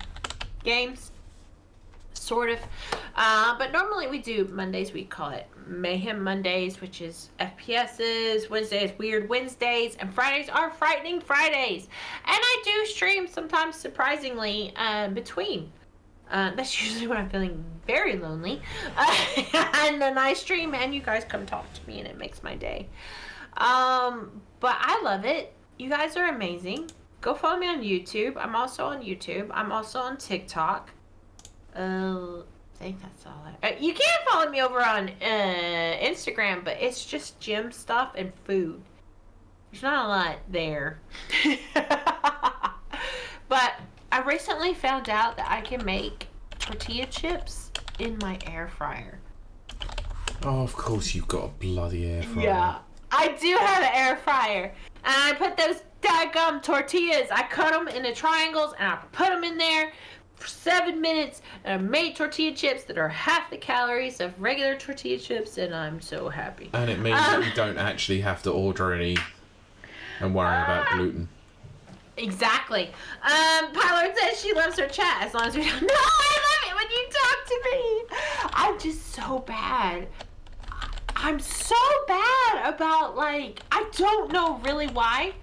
games, sort of. But normally we do Mondays, we call it Mayhem Mondays, which is FPSs. Wednesdays, Weird Wednesdays, and Fridays are Frightening Fridays. And I do stream sometimes, surprisingly, between. That's usually when I'm feeling very lonely. And then I stream and you guys come talk to me and it makes my day. But I love it. You guys are amazing. Go follow me on YouTube. I'm also on YouTube. I'm also on TikTok. I think that's all. You can follow me over on Instagram, but it's just gym stuff and food. There's not a lot there. But I recently found out that I can make tortilla chips in my air fryer. Oh, of course you've got a bloody air fryer. Yeah, I do have an air fryer. And I put those daggum tortillas, I cut them into triangles, and I put them in there for 7 minutes, and I made tortilla chips that are half the calories of regular tortilla chips, and I'm so happy. And it means that you don't actually have to order any and worry about gluten. Exactly. Pilot says she loves her chat as long as we don't. No, I love it when you talk to me. I'm just so bad. I'm so bad about, I don't know really why.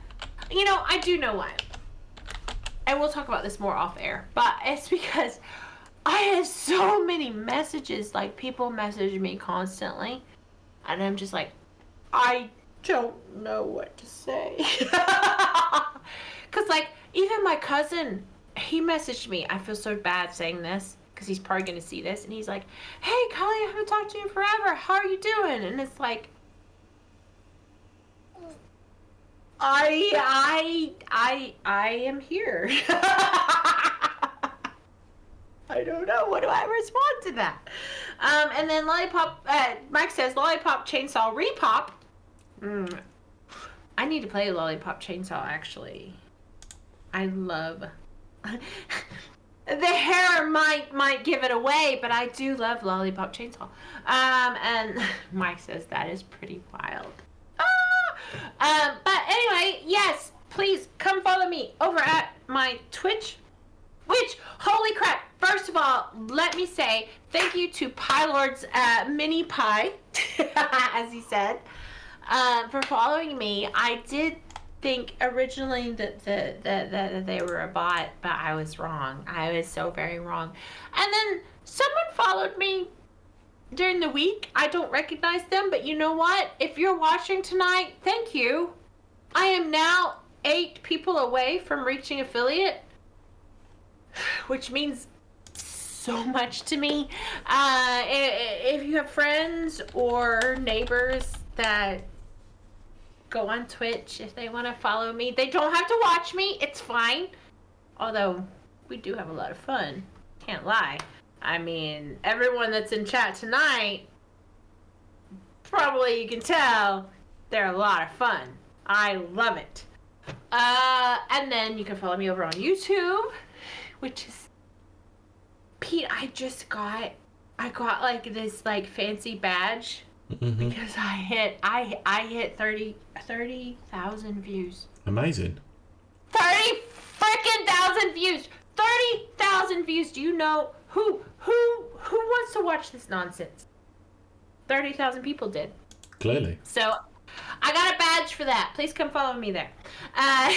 I do know why. And we'll talk about this more off air. But it's because I have so many messages, people message me constantly. And I'm just like, I don't know what to say. Because, even my cousin, he messaged me. I feel so bad saying this, because he's probably going to see this. And he's like, hey, Kylie, I haven't talked to you in forever. How are you doing? And it's like, I am here. I don't know. What do I respond to that? And then Lollipop, Mike says, Lollipop Chainsaw Repop. I need to play Lollipop Chainsaw, actually. I love... The hair might give it away, but I do love Lollipop Chainsaw. And Mike says that is pretty wild. But anyway, yes, please come follow me over at my Twitch. Which, holy crap, first of all, let me say thank you to Pylord's Mini Pie, as he said, for following me. I did think originally that they were a bot, but I was wrong. I was so very wrong. And then someone followed me during the week. I don't recognize them, but you know what? If you're watching tonight, thank you. I am now 8 people away from reaching affiliate, which means so much to me. If you have friends or neighbors that go on Twitch, if they want to follow me, they don't have to watch me. It's fine. Although we do have a lot of fun. Can't lie. I mean, everyone that's in chat tonight, probably you can tell, they're a lot of fun. I love it. And then you can follow me over on YouTube, which is Pete. I got like this like fancy badge because I hit 30,000 views. Amazing. 30 freaking thousand views. 30,000 views. Do you know who wants to watch this nonsense? 30,000 people did. Clearly. So I got a badge for that. Please come follow me there. And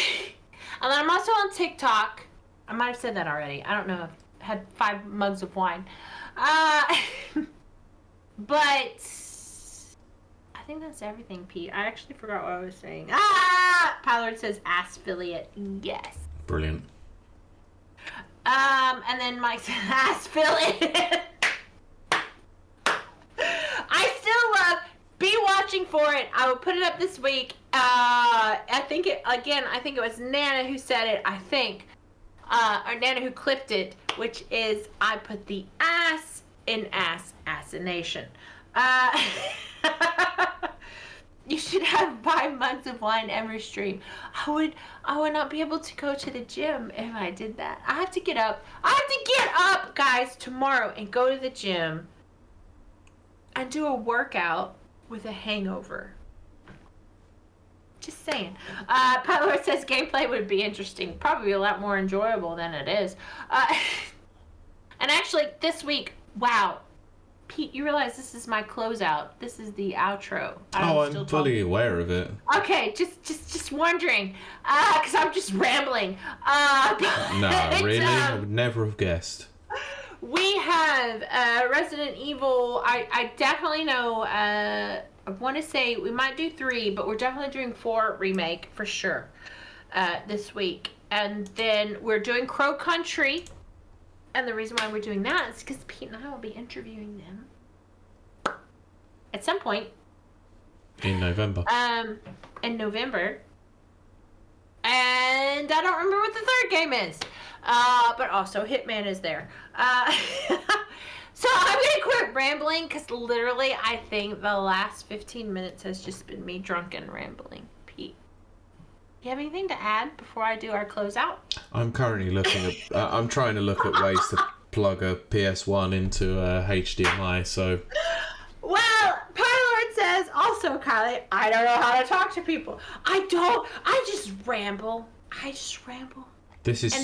then I'm also on TikTok. I might have said that already. I don't know. I've had 5 mugs of wine. But I think that's everything, Pete. I actually forgot what I was saying. Pylord says affiliate. Yes. Brilliant. And then Mike says affiliate. I still love. Be watching for it. I will put it up this week. I think it was Nana who said it. I think, or Nana who clipped it, which is I put the ass in assassination. You should have 5 months of wine every stream. I would not be able to go to the gym if I did that. I have to get up, guys, tomorrow and go to the gym and do a workout with a hangover. Just saying. Pylor says gameplay would be interesting. Probably a lot more enjoyable than it is. And actually, this week, wow. Pete, you realize this is my closeout. This is the outro. I'm fully aware of it. Okay, just wondering. Because I'm just rambling. No, really? I would never have guessed. We have Resident Evil. I definitely know. I want to say we might do 3, but we're definitely doing 4 remake for sure this week. And then we're doing Crow Country. And the reason why we're doing that is because Pete and I will be interviewing them at some point in November. In November. And I don't remember what the 3rd game is. But also Hitman is there. So I'm gonna quit rambling because literally I think the last 15 minutes has just been me drunk and rambling. Pete, you have anything to add before I do our closeout? I'm currently looking at. I'm trying to look at ways to plug a PS1 into a HDMI. So. Well, Pylord says also, Kylie, I don't know how to talk to people. I just ramble. This is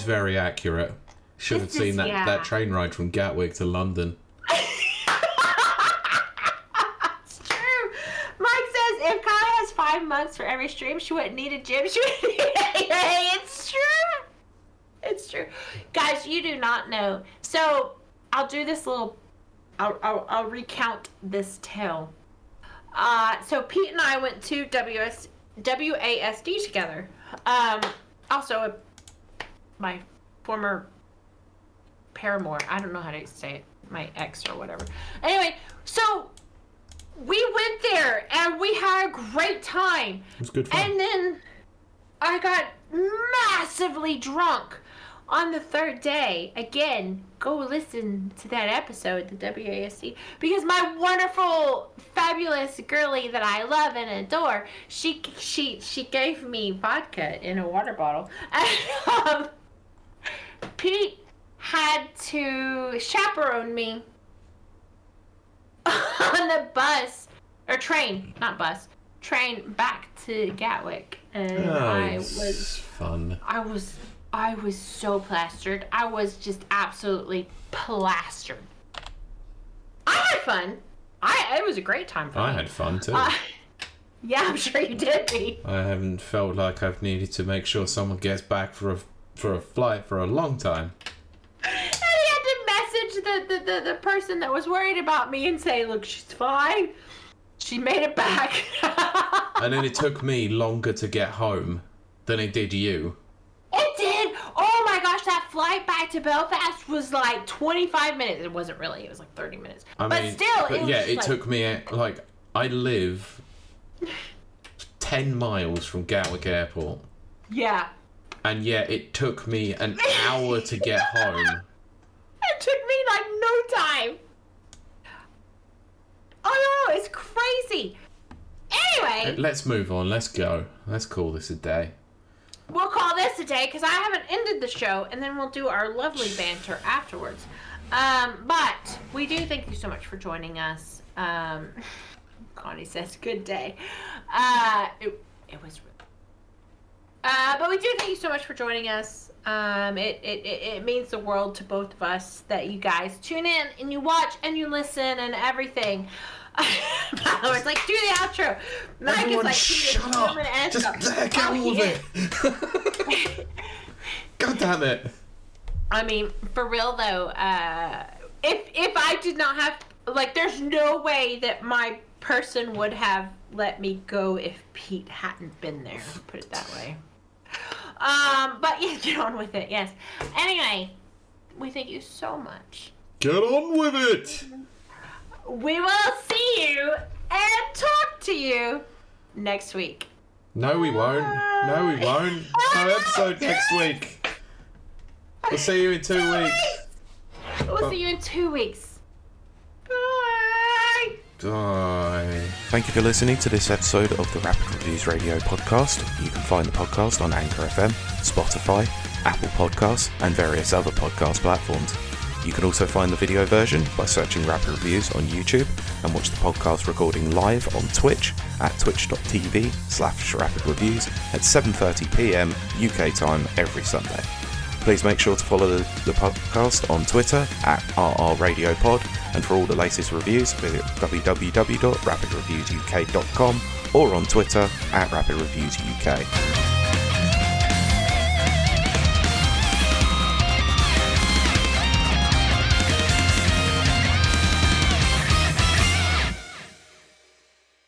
very accurate. Should have seen that train ride from Gatwick to London. It's true. Mike says if Kylie has 5 months for every stream, she wouldn't need a gym. She wouldn't need It's true. It's true. Guys, you do not know. So I'll do this little. I'll recount this tale. So Pete and I went to WASD together. Also, my former paramour. I don't know how to say it. My ex or whatever. Anyway, so we went there and we had a great time. It was good fun. And then I got massively drunk on the 3rd day. Again, go listen to that episode, the WASD, because my wonderful, fabulous girlie that I love and adore, she gave me vodka in a water bottle. And Pete had to chaperone me on the bus, or train, not bus, train back to Gatwick. And I was fun. I was so plastered. I was just absolutely plastered. I had fun. It was a great time for me. I had fun too. Yeah, I'm sure you did, Pete. I haven't felt like I've needed to make sure someone gets back for a flight for a long time. And he had to message the person that was worried about me and say, look, she's fine. She made it back. And then it took me longer to get home than it did you. It did. Oh my gosh, that flight back to Belfast was like 25 minutes. It wasn't really. It was like 30 minutes. It took me I live 10 miles from Gatwick Airport. Yeah. And yet it took me an hour to get home. It took me like no time. Oh no, it's crazy. Anyway. Let's move on. Let's go. Let's call this a day. We'll call this a day because I haven't ended the show, and then we'll do our lovely banter afterwards. But we do thank you so much for joining us. Connie says, good day. It was really... but we do thank you so much for joining us. It means the world to both of us that you guys tune in and you watch and you listen and everything. It's like, do the outro. Mike is like, shut up. Just get on with it. God damn it. I mean, for real though, if I did not have, like, there's no way that my person would have let me go if Pete hadn't been there. Put it that way. But yeah, get on with it. Yes. Anyway, we thank you so much. Get on with it. We will see you and talk to you next week. No, we won't. No, we won't. No episode next week. We'll see you in 2 weeks. We'll see you in 2 weeks. Bye. Bye. Thank you for listening to this episode of the Rapid Reviews Radio podcast. You can find the podcast on Anchor FM, Spotify, Apple Podcasts, and various other podcast platforms. You can also find the video version by searching Rapid Reviews on YouTube and watch the podcast recording live on Twitch at twitch.tv/rapidreviews at 7:30pm UK time every Sunday. Please make sure to follow the podcast on Twitter at RRRadiopod, and for all the latest reviews visit www.rapidreviewsuk.com or on Twitter at RapidReviewsUK.